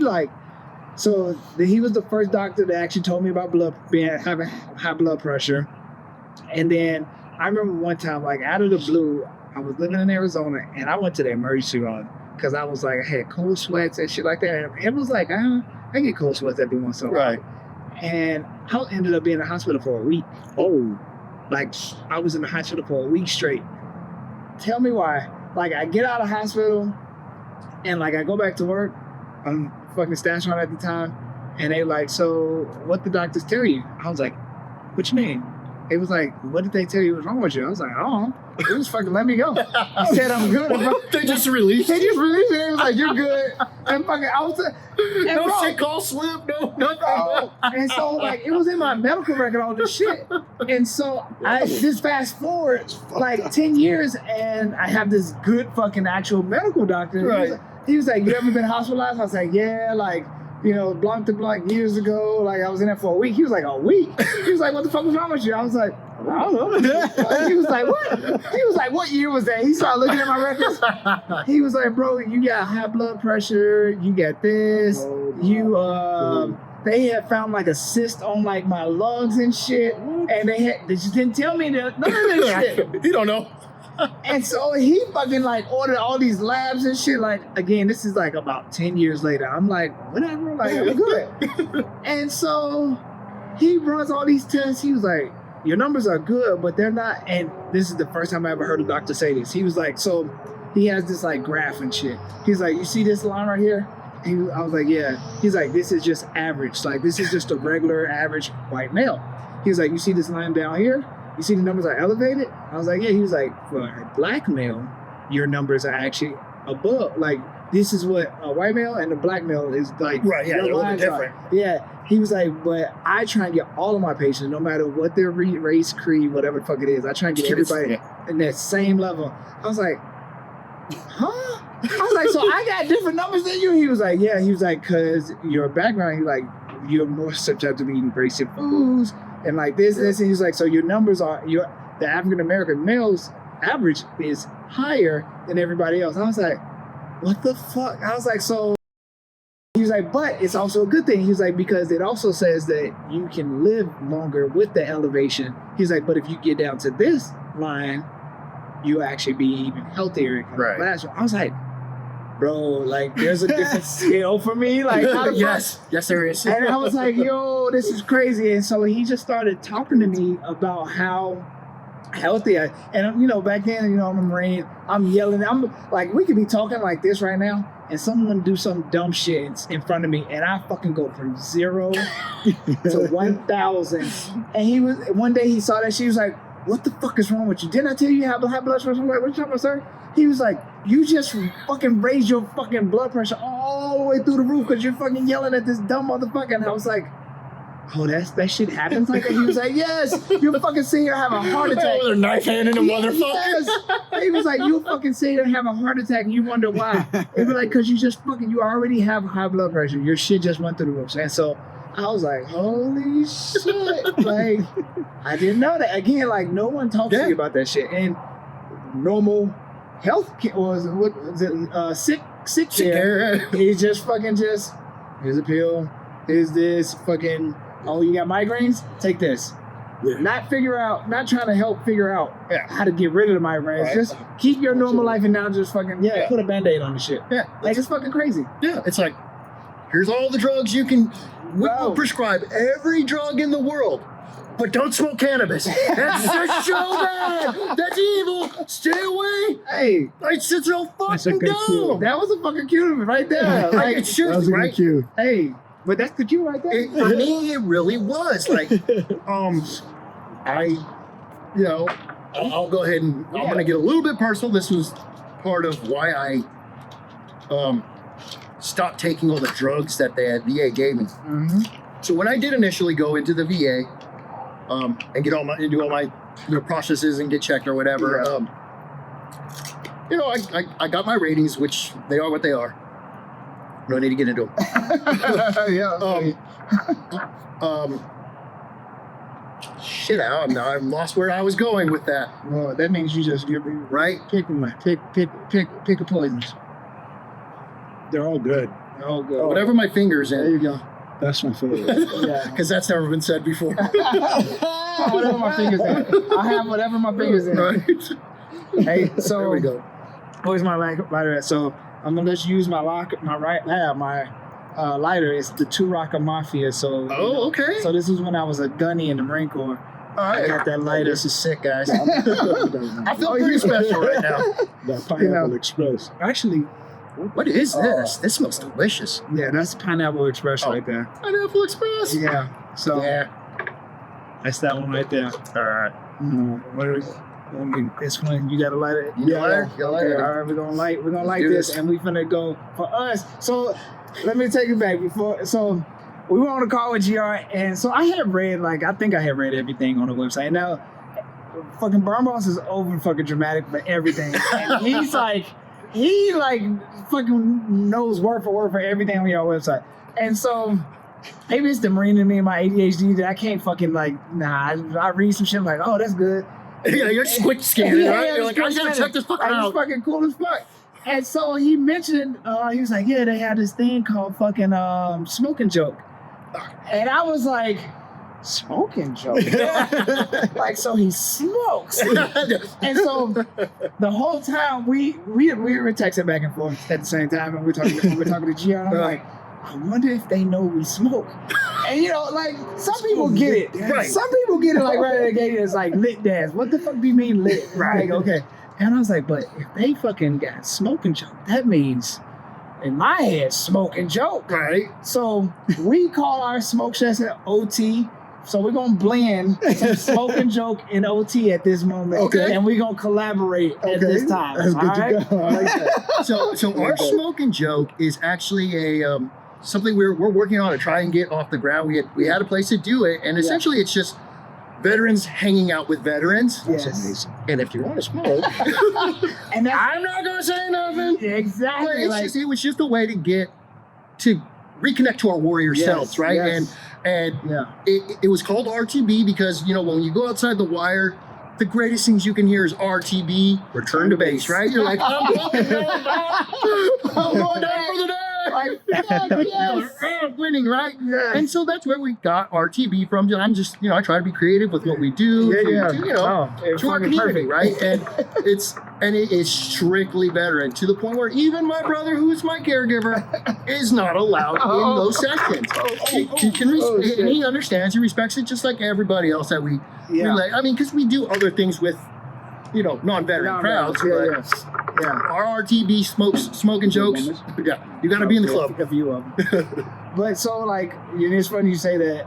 he was the first doctor that actually told me about having high blood pressure. And then I remember one time, out of the blue, I was living in Arizona, and I went to the emergency room because I was like, I had cold sweats and shit like that. And it was like, I get cold sweats every once in a while. Right. And I ended up being in the hospital for a week. Oh, Like, I was in the hospital for a week straight. Tell me why. Like, I get out of hospital, and like I go back to work. I'm fucking stationary at the time, and they like, so what the doctors tell you? I was like, what you mean? It was like, what did they tell you was wrong with you? I was like, oh, they just fucking let me go. I said I'm good. They just released They just released me. It was like, you're good. And fucking, I was, and no bro, sick call slip, no nothing. oh, and so like it was in my medical record, all this shit. And so I just fast forward like 10 years, and I have this good fucking actual medical doctor. Right. He was like, you ever been hospitalized? I was like, yeah, like, you know, blank to blank years ago. Like I was in there for a week. He was like, a week? He was like, what the fuck was wrong with you? I was like, I don't know. He was like, what? He was like, what year was that? He started looking at my records. He was like, bro, you got high blood pressure. You got this. They had found like a cyst on like my lungs and shit. And they just didn't tell me that none of this shit. You don't know. And so he fucking like ordered all these labs and shit. Like, again, this is like about 10 years later. I'm like, whatever, like, I'm good. And so he runs all these tests. He was like, your numbers are good, but they're not. And this is the first time I ever heard a doctor say this. He was like, so he has this like graph and shit. He's like, you see this line right here? I was like, yeah. He's like, this is just average. Like, this is just a regular average white male. He was like, you see this line down here? You see the numbers are elevated? I was like, yeah. He was like, for a black male, your numbers are actually above. Like, this is what a white male and a black male is like. Right, yeah, they're a little bit different. Yeah. He was like, but I try and get all of my patients, no matter what their race, creed, whatever the fuck it is, I try and get everybody in that same level. I was like, huh? I was like, so I got different numbers than you? He was like, yeah. He was like, because your background, he's like, you're more susceptible to eating abrasive foods and like this. And he was like, so your numbers are, the African American males average is higher than everybody else. I was like, what the fuck? I was like, so he was like, but it's also a good thing. He was like, because it also says that you can live longer with the elevation. He's like, but if you get down to this line, you actually be even healthier. Right. I was like, bro, like there's a different scale for me. Like, how the yes, there is. And I was like, yo, this is crazy. And so he just started talking to me about how healthy I, and you know, back then, you know, I'm a Marine, I'm yelling, I'm like, we could be talking like this right now, and someone do some dumb shit in front of me, and I fucking go from 0 to 1,000. And one day he saw that, she was like, what the fuck is wrong with you? Didn't I tell you you have high blood pressure? I'm like, what you talking about, sir? He was like, you just fucking raised your fucking blood pressure all the way through the roof because you're fucking yelling at this dumb motherfucker. And I was like, oh, that shit happens like that? He was like, yes, you fucking sit here and have a heart attack. With a knife hand in a motherfucker. Yes. He was like, you fucking sit here and have a heart attack and you wonder why. He was like, because you already have high blood pressure. Your shit just went through the roof. And so I was like, holy shit. Like, I didn't know that. Again, like, no one talks to you about that shit. And normal health care, sick care, he's just fucking here's a pill, here's this fucking, oh, you got migraines? Take this. Yeah. Not trying to help figure out how to get rid of the migraines. Right. Just keep your normal life and now just fucking, put a Band-Aid on the shit. Yeah. Like, it's fucking crazy. Yeah. It's like, here's all the drugs you can, we will prescribe every drug in the world, but don't smoke cannabis. That's just so bad. That's evil. Stay away. Hey. It's so fucking dumb. That was a fucking cue right there. Like, it should, that was a right? good cue. Hey. But that's the cue right there. For me, it really was. Like, I'll go ahead and I'm going to get a little bit personal. This was part of why I stopped taking all the drugs that the VA gave me. Mm-hmm. So when I did initially go into the VA and do all my processes and get checked or whatever, I got my ratings, which they are what they are. No need to get into them. Shit out. Now I've lost where I was going with that. Well, that means you're right. Pick a poisons. They're all good. They're all good. Whatever my finger's in. There you go. That's my favorite. Because that's never been said before. Whatever my fingers in. I have whatever my fingers in. Right. Hey, There so we go. where's my lighter at? So I'm gonna let you use my lighter. It's the Turaka Mafia. So Oh, okay. So this is when I was a gunny in the Marine Corps. All right. I got that lighter. This is sick, guys. I I feel pretty special right now. That Pineapple Express. Actually, What is this? This smells delicious. yeah, that's Pineapple Express right there. Pineapple Express. Yeah. So Yeah. that's that one right there. All right. What are we? This one, you got a lighter? You got a lighter? You got a lighter. Okay, all right, we're gonna light do this, this. and we finna go for us. So let me take it back before. So we were on a call with GR, and so I had read I think I had read everything on the website. Now, fucking Burn Boss is over fucking dramatic for everything, and he's he fucking knows word for word for everything on your website, and so. Maybe it's the Marine in me and my ADHD that I can't fucking I read some shit like, oh, that's good. Yeah, you're quick scanning, Yeah, right? yeah, You're like, I quick gotta scanning. check this fucker Like, out. it's fucking cool as fuck. And so he mentioned, he was like, yeah, they had this thing called fucking smoking joke. And I was like, smoking joke? So he smokes. And so the whole time we were texting back and forth at the same time, and we were talking to GR, and I'm like, I wonder if they know we smoke. And some people get it. Right. Some people get it right out of the gate. It's like lit dance. What the fuck do you mean lit? Right. Okay. And I was like, but if they fucking got smoking joke, that means in my head, smoking joke. Right. So we call our smoke session OT. So we're gonna blend some smoking joke and OT at this moment. Okay. And we're gonna collaborate at this time. That's good all right? to go. I like that. So our smoking joke is actually a something we're working on to try and get off the ground. We had a place to do it, and essentially it's just veterans hanging out with veterans. Yes. Amazing. And if you want to smoke, And that's I'm not gonna say nothing. exactly But it was just a way to reconnect to our warrior Yes, selves, right? yes. And yeah. it was called RTB because when you go outside the wire, the greatest things you can hear is RTB, return to base, right? You're like, I'm fucking going back. I'm going down for the day. Like, fuck yes, I'm winning, right? Yeah. And so that's where we got RTB from. I'm just, I try to be creative with what we do, Yeah. to our community, right? And it is strictly veteran to the point where even my brother, who is my caregiver, is not allowed in those sessions. And he understands, he respects it just like everybody else that we relay. I mean, because we do other things with, non-veteran crowds. But our RTB smoking jokes. Yeah, you got to be in the club. A few of them. But so it's funny you say that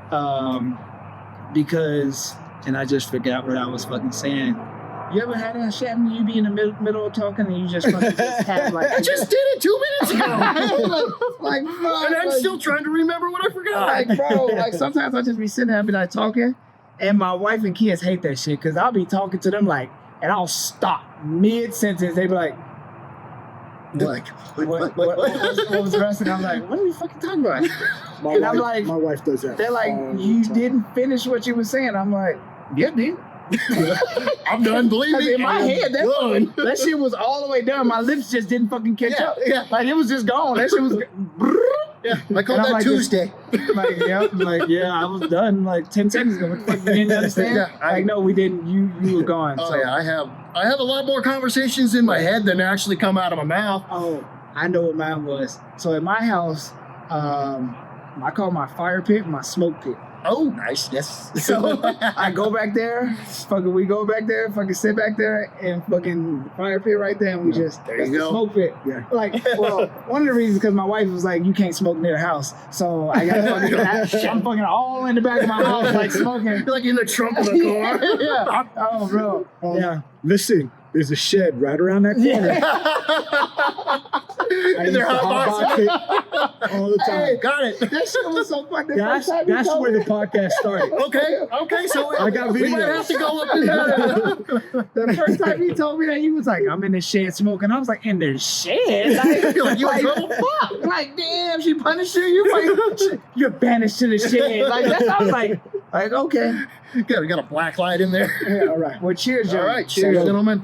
because, and I just forgot what I was fucking saying. You ever had that shit when you be in the middle of talking and you just fucking just have I just did it 2 minutes ago. and I'm still trying to remember what I forgot. bro, sometimes I just be sitting there and be talking, and my wife and kids hate that shit because I'll be talking to them and I'll stop mid-sentence. They be like, what was the rest? And I'm like, what are we fucking talking about? My wife does that. They're like, all the you time. didn't finish what you were saying. I'm like, yeah, dude. I'm done, believe me. In my I'm head, done. that shit was all the way done. My lips just didn't fucking catch up. Yeah. It was just gone. That shit was. Yeah, I call And I'm that Tuesday. I was done 10 seconds ago. What the fuck, you didn't understand? Yeah, no, we didn't. You were gone. Oh so. yeah, I have a lot more conversations in my head than actually come out of my mouth. Oh, I know what mine was. So at my house, I call my fire pit my smoke pit. Oh, nice. Yes. So I go back there, we go back there, sit back there, and fucking fire pit right there, and we just There you that's the go. smoke pit. Yeah. One of the reasons because my wife was like, you can't smoke near the house, so I got I'm fucking all in the back of my house smoking. You're like in the trunk of the car. Yeah. Oh, bro. Yeah. Listen, there's a shed right around that corner. I In used their to hot hotbox it all the time. Hey, got it. That shit was so fucking. That's where the podcast started. Okay. So I got we might videos. have to go up and down. The first time he told me that, he was like, I'm in the shed smoking. I was like, in the shed? You're like, you in trouble? Fuck. Damn, she punished you. You're banished to the shed. I was like, okay. We got a black light in there. Yeah, all right. Well, cheers, All gentlemen. right, cheers, gentlemen.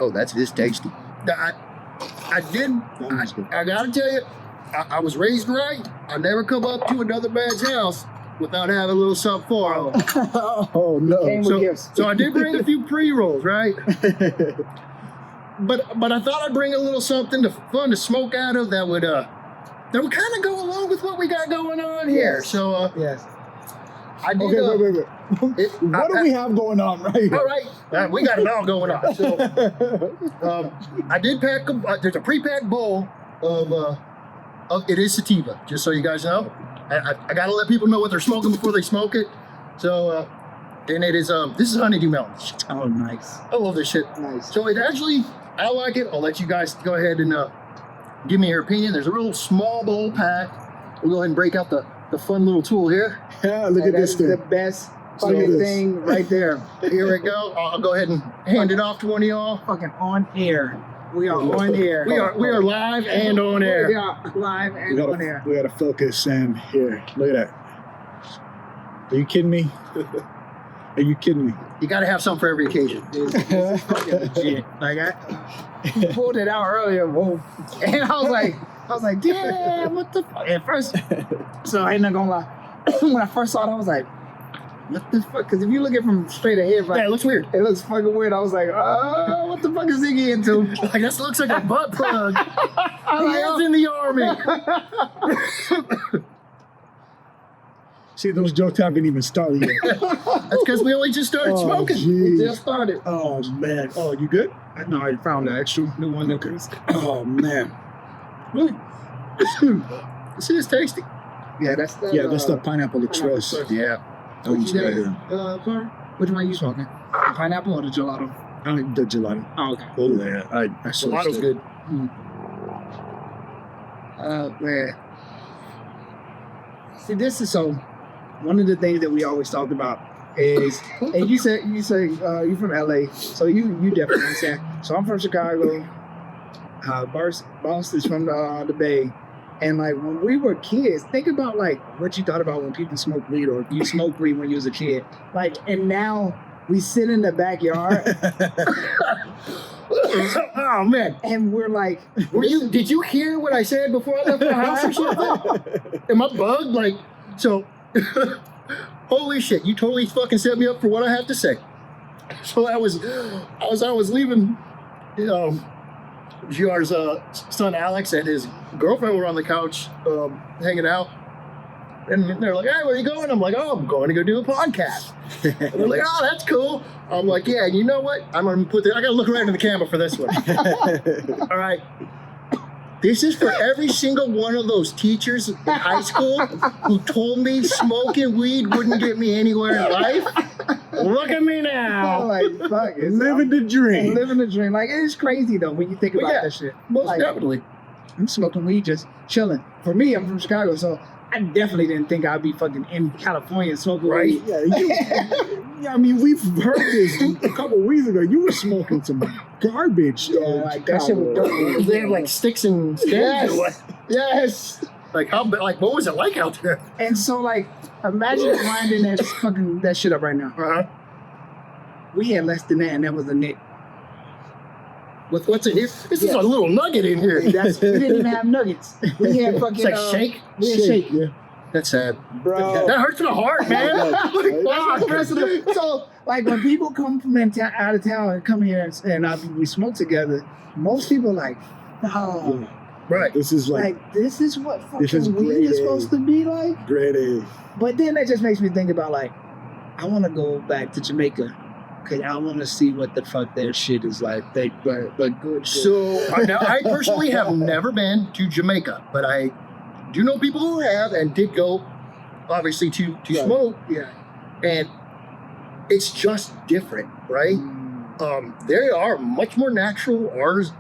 Oh, that's tasty. I gotta tell you, I was raised right. I never come up to another man's house without having a little something for him. Oh no! Came with gifts. So I did bring a few pre-rolls, right? But I thought I'd bring a little something fun to smoke out of that would kind of go along with what we got going on here. Yes. So Yes. I did. Okay, wait. What do we have going on right here? All right, we got it all going on. So I did pack. There's a pre-packed bowl of it is sativa, just so you guys know. I gotta let people know what they're smoking before they smoke it. So and it is this is honeydew melon. Oh, nice. I love this shit. Nice. So it actually, I like it. I'll let you guys go ahead and give me your opinion. There's a real small bowl pack. We'll go ahead and break out the fun little tool here. Yeah, look at this That's the thing. best Look at fucking this. thing right there. Here we go. I'll go ahead and hand it off to one of y'all. Fucking on air. We are on air. We are live and on air. We are live and on air. We gotta focus and here. Look at that. Are you kidding me? Are you kidding me? You got to have something for every occasion. This is fucking legit. Like I pulled it out earlier, whoa, and I was like, damn, what the fuck? At first, so I ain't not gonna lie. When I first saw it, I was like, what the fuck? Because if you look at it from straight ahead, Yeah, it looks weird. it looks fucking weird. I was like, what the fuck is Ziggy into? Like, this looks like a butt plug. I'm He like, is in the army. See, those jokes haven't even started yet. That's because we only just started smoking. geez. we just started. Oh man. Oh, you good? No, I found the extra new one that goes. Oh man. Really? This is tasty. Yeah, that's the. Yeah, that's the pineapple express. Yeah. Oh, Which sorry? Which one are you smoking? The pineapple or the gelato? I like the gelato. Oh, okay. Oh yeah, I Gelato's good. Man. See, this is so. One of the things that we always talked about is, and you say you're from LA, so you definitely understand. So I'm from Chicago. Boss is from the Bay, and like when we were kids, think about like what you thought about when people smoked weed, or if you smoked weed when you was a kid. Like, and now we sit in the backyard. Oh man. And we're like, Did you hear what I said before I left the house or something? Am I bugged? Like, so holy shit, you totally fucking set me up for what I have to say. So I was leaving, GR's son Alex and his girlfriend were on the couch hanging out. And they're like, hey, where are you going? I'm like, oh, I'm going to go do a podcast. And they're like, oh, that's cool. I'm like, yeah, you know what? I gotta look right in the camera for this one. All right. This is for every single one of those teachers in high school who told me smoking weed wouldn't get me anywhere in life. Look at me now. like, fuck, it's Living the dream. living the dream. Like, it's crazy though when you think But about yeah, that shit. Most Like, definitely. I'm smoking weed, just chilling. For me, I'm from Chicago, so I definitely didn't think I'd be fucking in California smoking Right. weed. Yeah, I mean, we've heard this a couple of weeks ago. You were smoking some garbage. Like, that shit was dope. They have like sticks and stems. Yes. or what? Yes. Like what was it like out there? And so, like, imagine grinding that shit up right now. Uh-huh. We had less than that, and that was a nick. With what's in here? This is a little nugget in here. We didn't even have nuggets. We had fucking It's like shake. We had shake. Yeah. That's sad. Bro. That hurts my heart, man. That's what the rest of the, so, like, when people come from out of town and come here and we smoke together, most people are like, oh, Right. This is like, this is what This is fucking weed grade is A. supposed to be like. grade A. But then that just makes me think about, like, I want to go back to Jamaica because I want to see what the fuck their shit is like. But good. So now I personally have never been to Jamaica, but I do know people who have and did go, obviously, to Right. smoke, Yeah. and it's just different, right? They are much more natural. Ours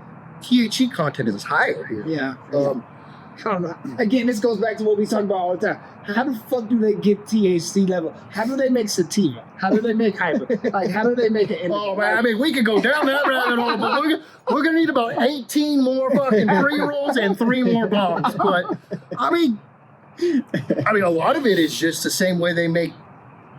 THC content is higher here. Yeah. I don't know. Again, this goes back to what we talk about all the time. How the fuck do they get THC level? How do they make sativa? How do they make hyper? Like, how do they make it? Oh man, I mean, we could go down that rabbit hole, but we're gonna need about 18 more fucking pre-rolls and 3 more bombs. But I mean, a lot of it is just the same way they make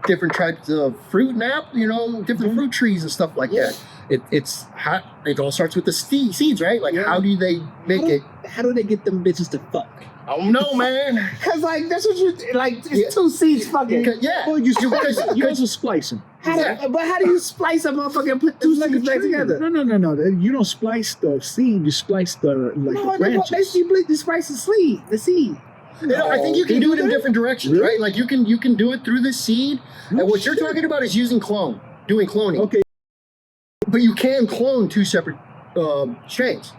different types of fruit and apple, different fruit trees and stuff like that. It all starts with the seeds, right? Like, how do they make it? How do they get them bitches to fuck? I don't know, man. Cause like that's what you like. It's two seeds fucking. Yeah. Well, you also splice them. But how do you splice a motherfucker and put two seeds back together? No. You don't splice the seed. You splice the branches. They splice the seed. I think you can do it in different directions, right? Like you can do it through the seed. And what you're talking about is using doing cloning. Okay. But you can clone two separate strains.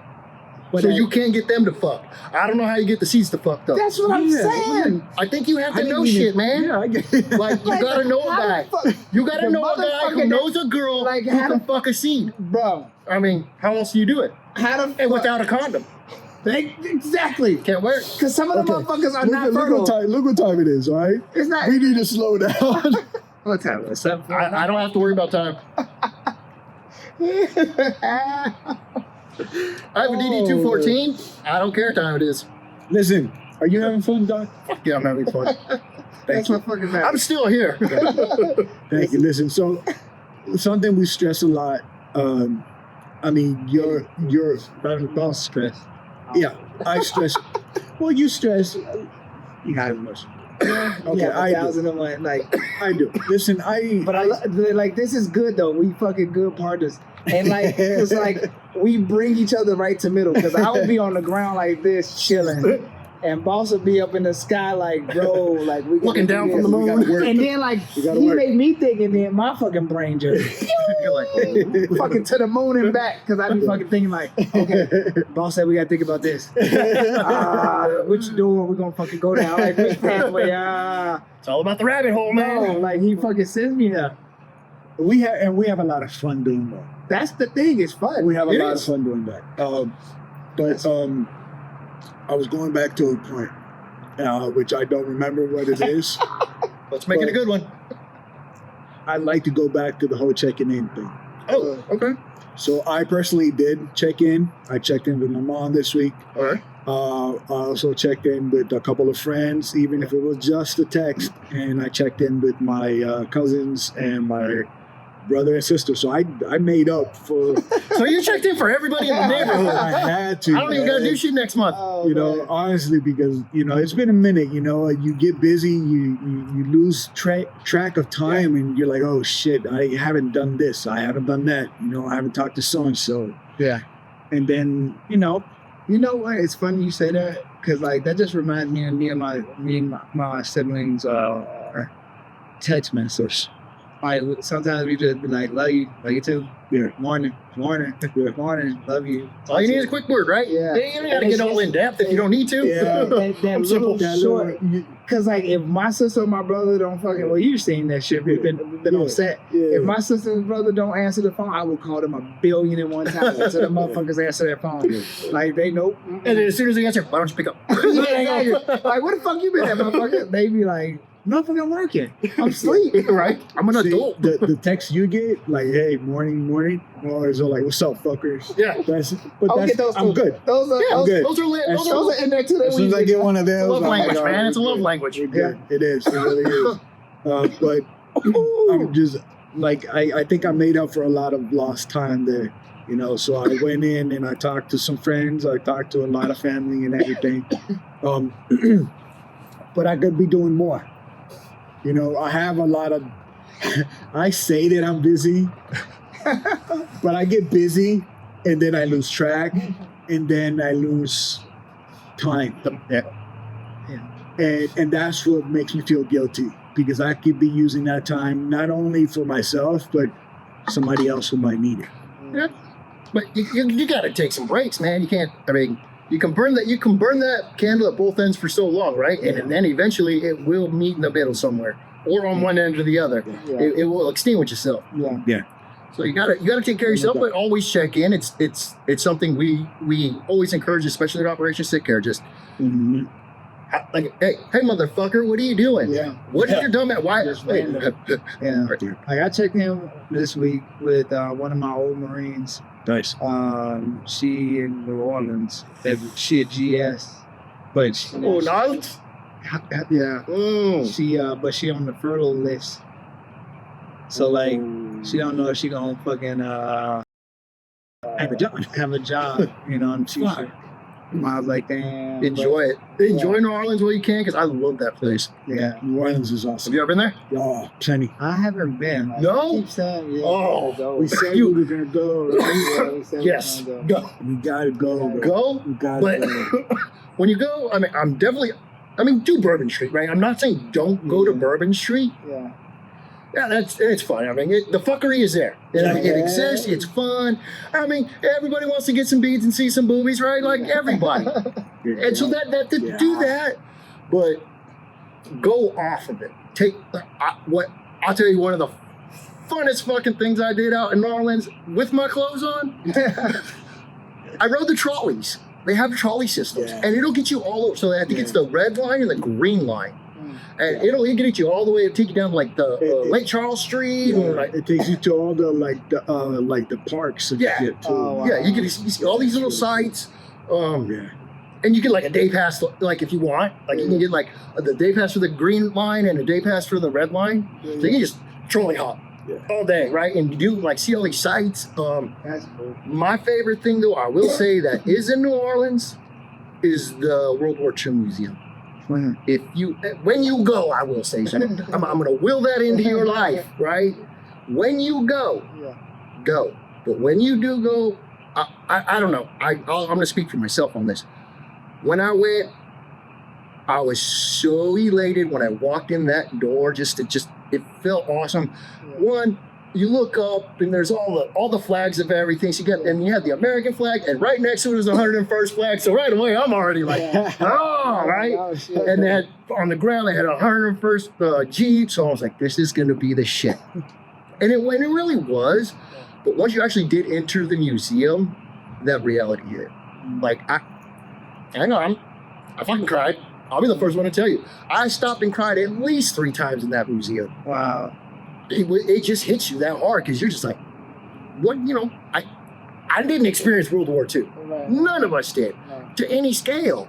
So you can't get them to fuck. I don't know how you get the seeds to fuck though. That's what I'm saying. I think you have to know shit, man. Yeah, I get it. Like you gotta know a guy. You gotta know a guy who knows a girl like, who can fuck a seed. Bro. I mean, how else do you do it? And without a condom. Exactly. Can't work. Because some of the motherfuckers are not fertile. Look what time it is, all right? It's not. We need to slow down. What time is it? I don't have to worry about time. I have a DD-214. I don't care what time it is. Listen, are you having fun, Doc? Fuck yeah, I'm having fun. That's what fucking matters. I'm still here. Thank you. Listen, so something we stress a lot. I mean, your boss stress. Yeah, I stress. Well, you stress. You got much. Okay, I do. Like I do. Listen, But like this is good though. We fucking good partners. And like it's like we bring each other right to middle. Because I would be on the ground like this chilling. And boss would be up in the sky like, bro, like we looking down from the moon. And then like he made me think, and then my fucking brain just You're like, oh. fucking to the moon and back. Because I be fucking thinking like, okay, boss said we gotta think about this. Which door we gonna fucking go down? Like which pathway? It's all about the rabbit hole, man. No, like he fucking sends me there. we have a lot of fun doing that. That's the thing. It's fun. We have a lot of fun doing that. But I was going back to a point, which I don't remember what it is. Let's make it a good one. I'd like to go back to the whole checking in thing. Oh, okay. So I personally did check in. I checked in with my mom this week. All right. I also checked in with a couple of friends, even if it was just a text. And I checked in with my cousins and my brother and sister. So I made up for... So you checked in for everybody in the neighborhood. I had to. I don't even got to do shit next month. Honestly, because, it's been a minute, you get busy, you lose track of time, and you're like, oh shit, I haven't done this, I haven't done that, I haven't talked to so-and-so. Yeah. And then, You know what? It's funny you say that because like that just reminds me of me and my siblings text message. Like sometimes we just be like, love you too. Yeah. Morning, love you. All you need is a quick word, right? Yeah. You don't got to get all in depth if you don't need to. Yeah. that little short. Because like if my sister or my brother don't fucking, well, you've seen that shit. We've been on set. Yeah. If my sister and brother don't answer the phone, I will call them 1,000,000,001 times until the motherfuckers answer their phone. Like they know. And then as soon as they answer, why don't you pick up? Exactly. Like, where the fuck you been at, motherfucker? They be like, motherfucker, I'm working. I'm asleep. Right? I'm an adult. The text you get, like, hey, morning, or is it like, what's up, fuckers? Yeah. I'm good. Those are I'm good. Those are lit. those are in there too. As soon as I get one of those, Love I'm language, like, man. It's a we're love good. language. We're good. It is. It really is. But I'm just, like, I think I made up for a lot of lost time there. So I went in and I talked to some friends. I talked to a lot of family and everything. But I could be doing more. I have a lot of, I say that I'm busy, but I get busy and then I lose track and then I lose time. And that's what makes me feel guilty because I could be using that time not only for myself, but somebody else who might need it. Yeah. But you got to take some breaks, man. You can't, you can burn that candle at both ends for so long, right? Yeah. And then eventually it will meet in the middle somewhere, or on one end or the other. Yeah. It will extinguish itself. Yeah. So you gotta take care of yourself, but always check in. It's something we always encourage, especially at Operation Sick Care. Just like, hey motherfucker, what are you doing? Yeah. What is your dumb at? Why? Yeah. Like I checked in this week with one of my old Marines. Nice. She in New Orleans. She a GS, but nice. yeah. Mm. She but she on the furlough list, So like, she don't know if she gonna fucking have a job, you know, and she's like, I was like, damn. Enjoy it. Enjoy New Orleans while you can, because I love that place. Yeah, New Orleans is Have awesome. you ever been there? Oh, plenty. I haven't been. Like, No? I keep saying, yeah, Oh, gotta go. We said You- we were gonna go. Yeah, we said we Yes. gonna go. Go. We gotta go. Bro. Go. We gotta But go. when you go, I mean, do Bourbon Street, right? I'm not saying don't go to Bourbon Street. Yeah. Yeah, it's fun. I mean, the fuckery is there. It exists. It's fun. I mean, everybody wants to get some beads and see some boobies, right? Like everybody. And so that to do that, but go off of it. I'll tell you, one of the funnest fucking things I did out in New Orleans with my clothes on. I rode the trolleys. They have trolley systems, and it'll get you all over. So I think it's the red line and the green line. And it'll get you all the way, it'll take you down like the Lake Charles Street. Yeah, Or like, it takes you to all the the parks and Yeah. shit too. Oh, wow. yeah, you see all these little sites. Yeah. And you get like a day pass, like if you want. Like you can get like the day pass for the green line and a day pass for the red line. So you can just trolley hop all day, right? And you do like see all these sites. That's cool. My favorite thing, though, I will say that is in New Orleans, is the World War II Museum. When you go, I will say something. I'm going to will that into your life, right? When you go, go. But when you do go, I don't know. I'm going to speak for myself on this. When I went, I was so elated when I walked in that door. It felt awesome. One, you look up and there's all the flags of everything. So you have the American flag, and right next to it is the 101st flag. So right away, I'm already like, oh, right. Oh, shit. And then on the ground, they had a 101st Jeep. So I was like, this is going to be the shit. And it really was. But once you actually did enter the museum, that reality hit. Like, hang on, I fucking cried. I'll be the first one to tell you. I stopped and cried at least 3 times in that museum. Wow. It just hits you that hard because you're just like, what, I didn't experience World War II. Right. None of us did, to any scale.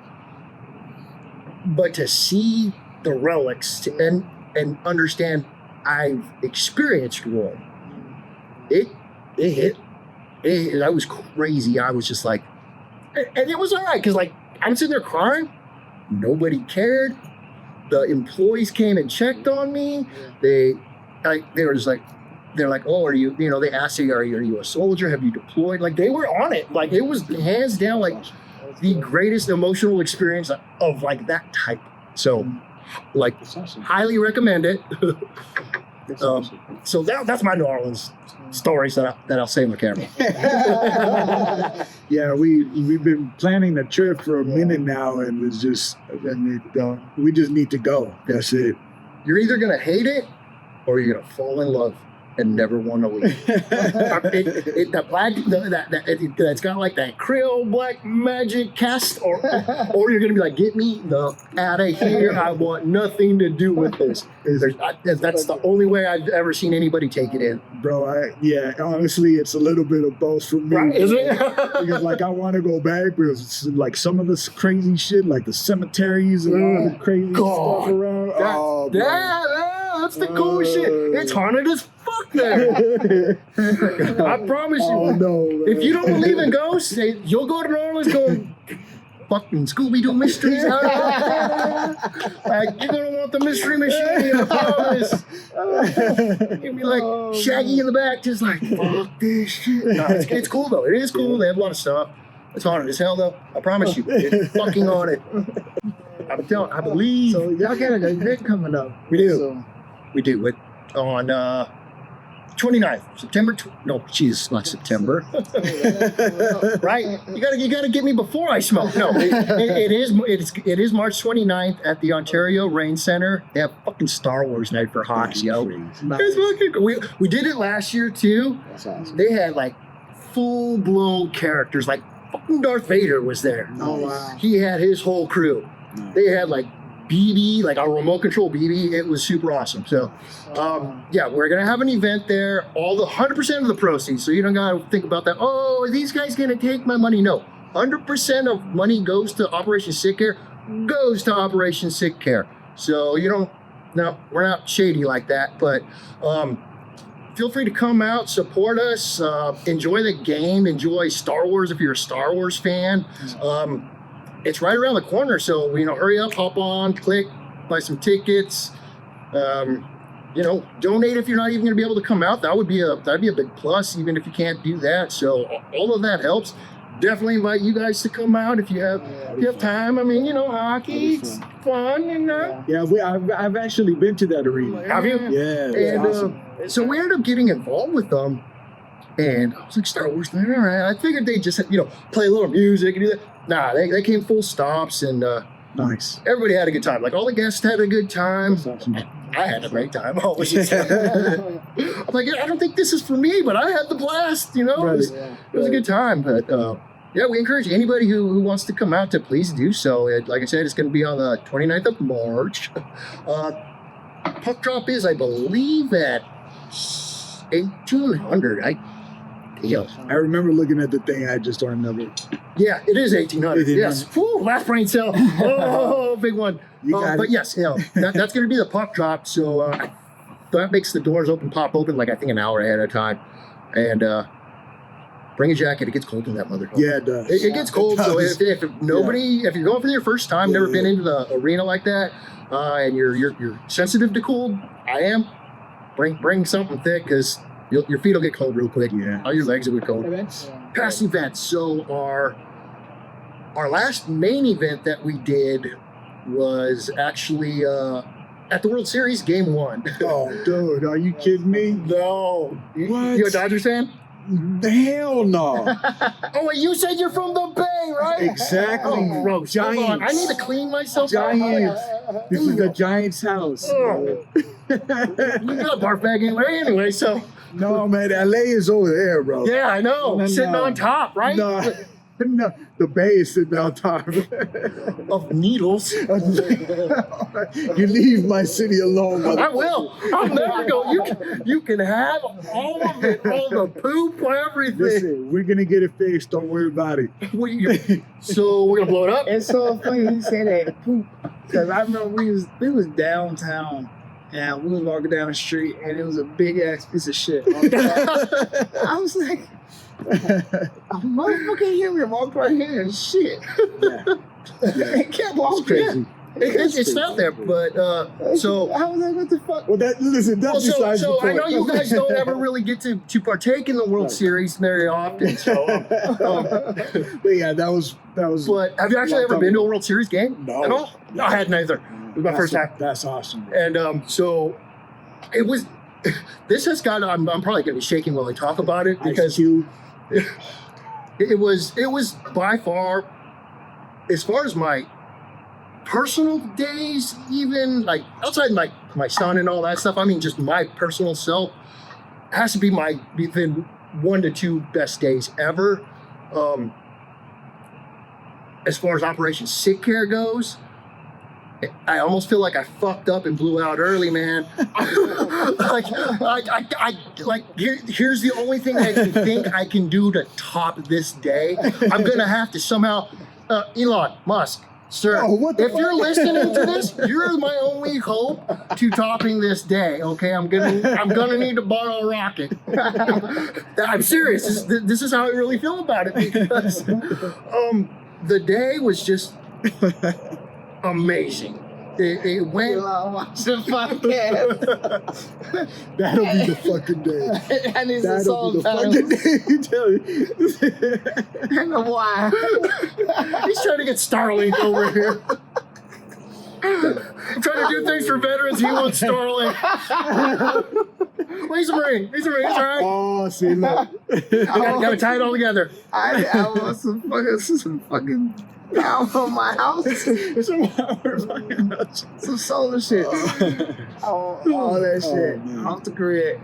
But to see the relics and understand I've experienced war, it hit. That was crazy. I was just like, and it was all right because like I'm sitting there crying. Nobody cared. The employees came and checked on me. They're like, oh, are you, they asked you, are you a soldier? Have you deployed? Like, they were on it. Like, it was hands down, like, the greatest emotional experience of, like, that type. So, like, Awesome. highly recommend it. Awesome. So that's my New Orleans stories that I'll say on the camera. Yeah, we've been planning the trip for a minute now, and we just need to go. That's it. You're either going to hate it or you're going to fall in love and never want to leave. It's got like that Creole black magic cast, or you're gonna be like, get me the out of here. I want nothing to do with this. That's the only way I've ever seen anybody take it in. Bro, honestly, it's a little bit of both for me. Right, is it? Because like I want to go back because it's, like some of this crazy shit, like the cemeteries and all the crazy stuff around. That's the cool shit. It's haunted as fuck there. I promise you. Oh no! Man. If you don't believe in ghosts, you'll go to New Orleans going, fucking Scooby-Doo mysteries. Like, you're gonna want the mystery machine, I promise. You'll be like Shaggy in the back, just like, fuck this shit. No, it's cool though. It is cool. They have a lot of stuff. It's haunted as hell though. I promise you. It's fucking haunted. I believe. So y'all got an event coming up. We do. So, We do it on 29th, September. No, Jesus, not September. Right? You gotta get me before I smoke. No, it is March 29th at the Ontario Rain Center. They have fucking Star Wars night for hockey, yo. It's fucking cool. We did it last year too. that's awesome. They had like full blown characters, like fucking Darth Vader was there. Oh wow. He had his whole crew. They had like BB, like our remote control BB. It was super awesome. So, yeah, we're gonna have an event there. All the 100% of the proceeds. So you don't gotta think about that. Oh, are these guys gonna take my money? No, 100% of money goes to Operation Sick Care. Goes to Operation Sick Care. So you don't. No, we're not shady like that. But feel free to come out, support us, enjoy the game, enjoy Star Wars if you're a Star Wars fan. It's right around the corner, so hurry up, hop on, click, buy some tickets. Donate if you're not even going to be able to come out. That'd be a big plus, even if you can't do that. So all of that helps. Definitely invite you guys to come out if you have time. I mean, hockey, it's fun, Yeah, I've actually been to that arena. Have you? Yeah. And Awesome. so we ended up getting involved with them, and I was like, Star Wars, all right. I figured they just play a little music and do that. Nah, they came full stops, and Nice. everybody had a good time. Like all the guests had a good time. That's awesome. I had a great time. I'm like, I don't think this is for me, but I had the blast. It was a good time. But we encourage anybody who wants to come out to please do so. Like I said, it's going to be on the 29th of March. Puck drop is, I believe, at 1800. I remember looking at the thing. I just don't remember. Yeah, it is 1800. Yes. Whew, last brain cell. Oh, big one. But yes, that's going to be the puck drop. So that makes the doors pop open, like I think an hour ahead of time. And bring a jacket. It gets cold in that motherfucker. Yeah, it does. It gets cold. So if you're going for your first time, never been into the arena like that, and you're sensitive to cold, I am. Bring something thick because your feet will get cold real quick. Yeah. All your legs will get cold. Events? Past events. So our last main event that we did was actually at the World Series Game 1. Oh, dude, are you kidding me? No. What? You a Dodgers fan? Hell no. Oh, wait, you said you're from the Bay, right? Exactly. Oh, gross. Hold on. I need to clean myself. Giants. This is the Giants' house. Oh. You got a barf bag anyway, so. No, man, LA is over there, bro. Yeah, I know. No. Sitting on top, right? No, the Bay is sitting on top. Of needles. You leave my city alone, I mother. will. I'll never go. You can have all of it, all the poop, everything. Listen, we're gonna get it fixed. Don't worry about it. So we're gonna blow it up. It's so funny you say that poop, because I remember we was downtown and we was walking down the street and it was a big ass piece of shit. I was like, a motherfucker here we walked right here and shit. It kept walking. Crazy. It's not there, but so. I was like, what the fuck? Well, that's besides the So I point. know you guys don't ever really get to partake in the World Series very often. So, But yeah, that was. but have you actually ever been to a World Series game? No. At all? No, I had neither. It was my first time. That's awesome. And so it was. This has got. I'm probably going to be shaking while I talk about it because it was by far, as far as my personal days, even like outside my son and all that stuff. I mean, just my personal self has to be within 1 to 2 best days ever. As far as Operation Sick Care goes, I almost feel like I fucked up and blew out early, man. Here's the only thing I can think I can do to top this day. I'm gonna have to somehow, Elon Musk, sir, if you're listening to this, you're my only hope to topping this day. Okay, I'm gonna need to borrow a rocket. I'm serious. This is how I really feel about it because the day was just amazing. It went. Watch the podcast. That'll be the fucking day. And it's a That'll be song the fucking day. You tell you. I know why. He's trying to get Starlink over here. I'm trying to do things for veterans. He wants Starlink. Well, he's a Marine. He's all right. Oh, see, look. Gotta tie it all together. I want some fucking power on my house. Some solar shit. All that shit. Man. Off the grid.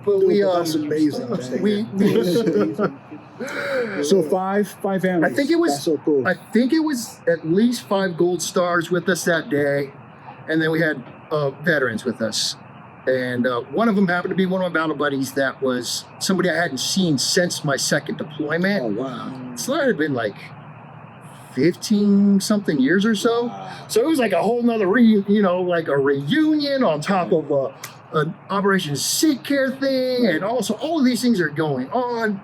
But Dude, we that's amazing. So five families. I think it was. That's so cool. I think it was at least 5 gold stars with us that day, and then we had veterans with us. And one of them happened to be one of my battle buddies that was somebody I hadn't seen since my second deployment. Oh wow. So that had been like 15 something years or so. So it was like a whole nother like a reunion on top of an Operation Sick Care thing, and also all of these things are going on.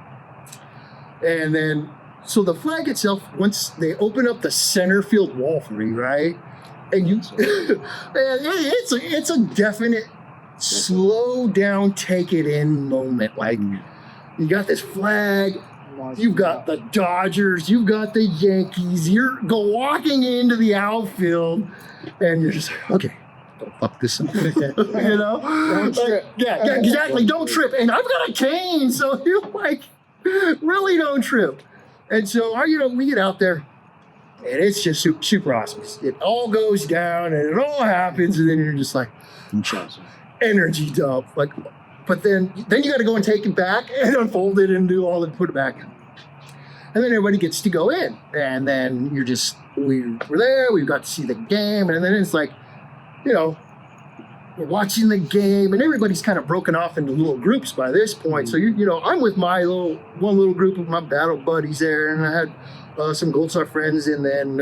And then, so the flag itself, once they open up the center field wall for me, right? And you, it's a definite slow down, take it in moment. Like, you got this flag, you've got the Dodgers, you've got the Yankees, you're walking into the outfield, and you're just like, okay, don't fuck this up. You know? Don't trip. Yeah, exactly. Don't trip. And I've got a cane, so you're like, really don't trip. And so, we get out there, and it's just super awesome. It all goes down, and it all happens, and then you're just like, energy dump. Like, but then you got to go and take it back and unfold it and do all and put it back. And then everybody gets to go in, and then we're there. We've got to see the game, and then it's like, we're watching the game, and everybody's kind of broken off into little groups by this point. So I'm with my one little group of my battle buddies there, and I had some Gold Star friends, and then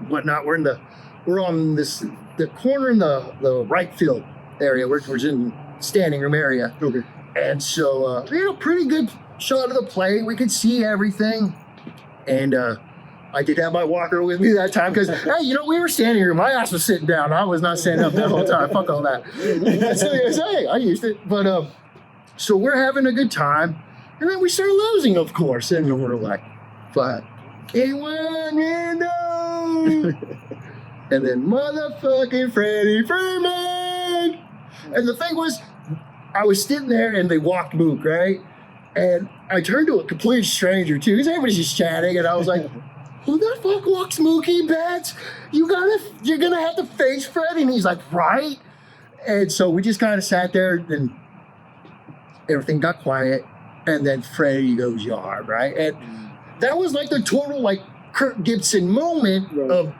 whatnot. We're on the corner in the right field area. We're in standing room area. Okay. And so pretty good shot of the play. We could see everything, and I did have my walker with me that time because, hey, we were standing here. My ass was sitting down. I was not standing up that whole time. Fuck all that. So, hey, I used it. But so we're having a good time. And then we start losing, of course. And we're like, fuck. K1, and then motherfucking Freddie Freeman. And the thing was, I was sitting there and they walked Mook, right? And I turned to a complete stranger, too, because everybody's just chatting. And I was like, who the fuck walks Mookie Betts? You're gonna have to face Freddy. And he's like, right? And so we just kind of sat there and everything got quiet. And then Freddie goes yard, right? And that was like the total like Kirk Gibson moment of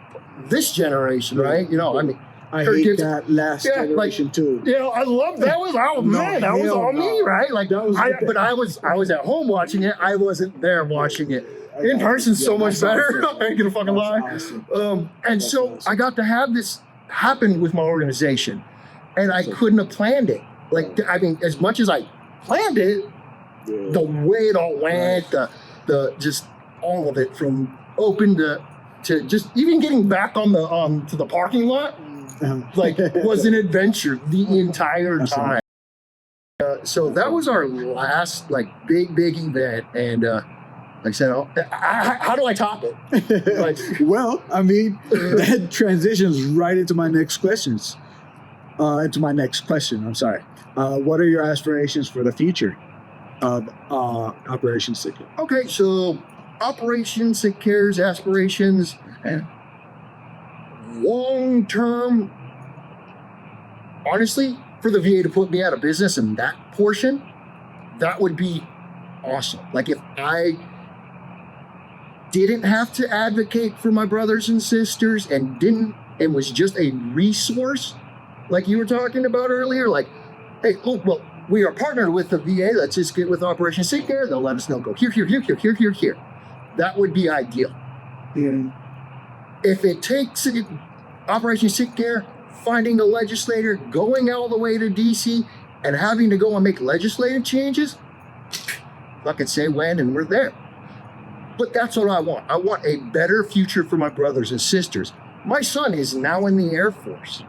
this generation, right? I Kirk hate Gibson, that last generation too. I love that was that was all me, right? Like but I was at home watching it. I wasn't there watching it. In person, so much better. I ain't gonna fucking lie. Awesome. And so awesome. I got to have this happen with my organization, and I couldn't have planned it. Like, as much as I planned it, the way it all went, the just all of it from open to just even getting back on the to the parking lot, like was an adventure the entire time. So that was our last like big event, and. Like I said, how do I top it? Like, well, that transitions right into my next questions. I'm sorry. What are your aspirations for the future of Operation Sick Care? Okay, so Operation Sick Care's aspirations, long term, honestly, for the VA to put me out of business in that portion, that would be awesome. Like if I didn't have to advocate for my brothers and sisters and was just a resource, like you were talking about earlier, like, hey, look, well, we are partnered with the VA. Let's just get with Operation Sick Care. They'll let us know, go here. That would be ideal. Yeah. If it takes Operation Sick Care, finding a legislator, going all the way to DC, and having to go and make legislative changes, fucking say when and we're there. But that's what I want. I want a better future for my brothers and sisters. My son is now in the Air Force.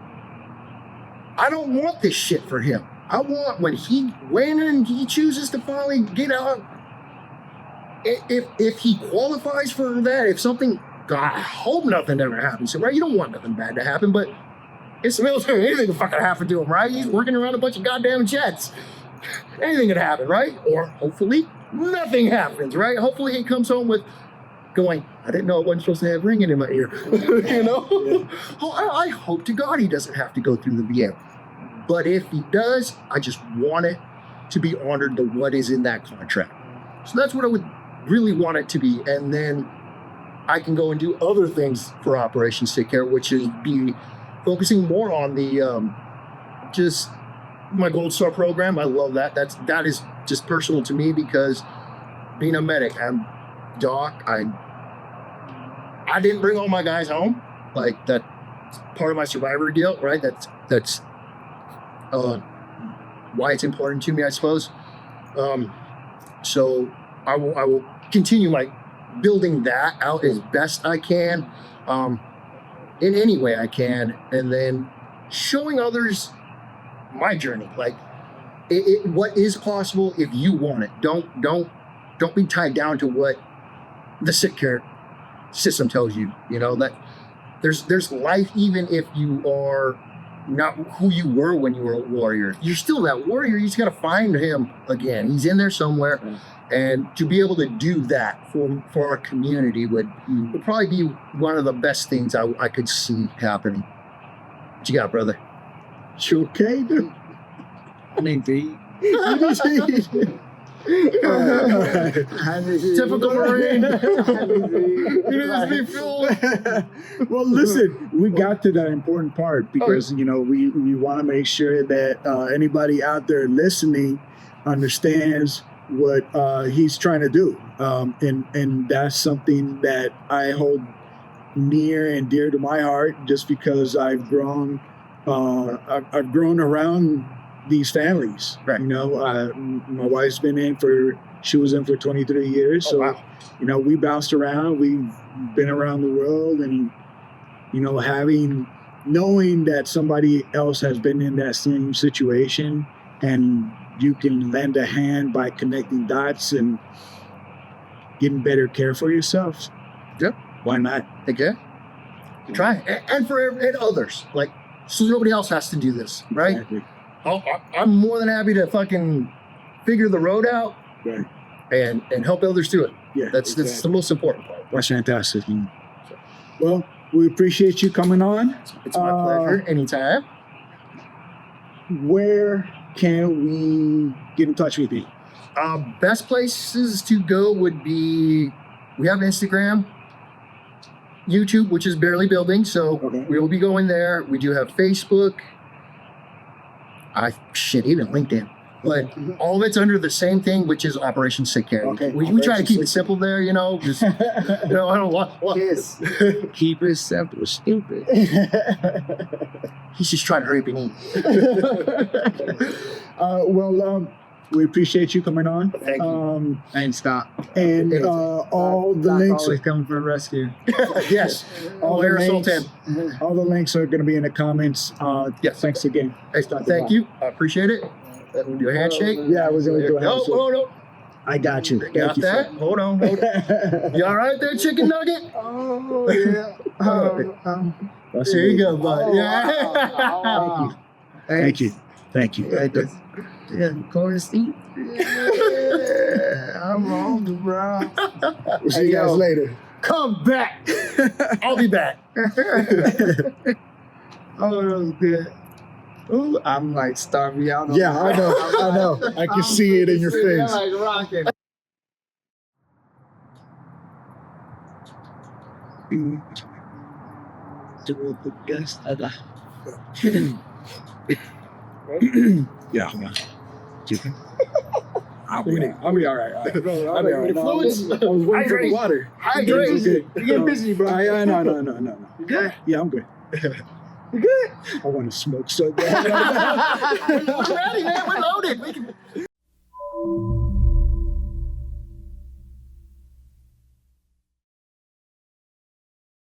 I don't want this shit for him. I want when he chooses to finally get out, if he qualifies for that, if something, God, I hope nothing ever happens to him, right? You don't want nothing bad to happen, but it's the military. Anything can fucking happen to him, right? He's working around a bunch of goddamn jets. Anything could happen, right? Or hopefully nothing happens, right? Hopefully he comes home with going, I didn't know I wasn't supposed to have ringing in my ear. I hope to God he doesn't have to go through the VA. But if he does, I just want it to be honored to what is in that contract. So that's what I would really want it to be. And then I can go and do other things for Operation Sick Care, which is be focusing more on the just my Gold Star program. I love that. That is just personal to me because being a medic, I'm doc. I didn't bring all my guys home. Like that's part of my survivor guilt, right? That's why it's important to me, I suppose. So I will continue like building that out as best I can, in any way I can, and then showing others my journey, like what is possible if you want it. Don't be tied down to what the sick care system tells you. You know that there's life even if you are not who you were when you were a warrior. You're still that warrior. You just got to find him again. He's in there somewhere. And to be able to do that for our community would probably be one of the best things I could see happening. What you got, brother? You okay, dude? I need to eat. Typical Marine. Well, listen, we got to that important part because you know we want to make sure that anybody out there listening understands what he's trying to do, and that's something that I hold near and dear to my heart, just because I've grown around these families. Right. You know, my wife's been she was in for 23 years. Oh, so, wow. you know, we bounced around, we've been around the world, and, you know, knowing that somebody else has been in that same situation and you can lend a hand by connecting dots and getting better care for yourself. Yep. Why not? Heck yeah. Try it. And others. Like, so nobody else has to do this, right? Exactly. I'm more than happy to fucking figure the road out, Right. and help others do it. Yeah. That's the most important part. That's fantastic. Well, we appreciate you coming on. It's my pleasure. Anytime. Where can we get in touch with you? Best places to go would be, we have Instagram, YouTube, which is barely building, so Okay. we will be going there. We do have Facebook. Even LinkedIn. But all of it's under the same thing, which is Operation Sick Care. Okay. We try to keep Operation it simple there, you know. Just, you know, I don't want. Yes. Keep it simple, stupid. He's just trying to hurry up and eat. We appreciate you coming on. Thank you. And stop. And all the links, always coming for rescue. Yes. all Air the Assault links, 10. all the links are going to be in the comments. Yes. Thanks again. Hey, thank you. I appreciate it. We'll do a handshake. Yeah, I was going to do a handshake. No. I got you. Thank Got you, that? sir. Hold on. You all right there, chicken nugget? Oh, yeah. That's There you amazing. go, bud. Yeah. Thank you. Thank you. Yeah, corn steep. Yeah, I'm hungry, bro. We'll see you guys later. Come back. I'll be back. Oh, that was good. Ooh, I'm like starving out. Yeah, I know. I can see it in your face. Like rocking. Yeah, hold on. I'll be all right. I'll be all right. Fluids? I was waiting for the Hydrate. water. Hydrate. You get busy, bro. No. You good? Yeah, I'm good. You good? I want to smoke so bad. We're ready, man. We're loaded. We can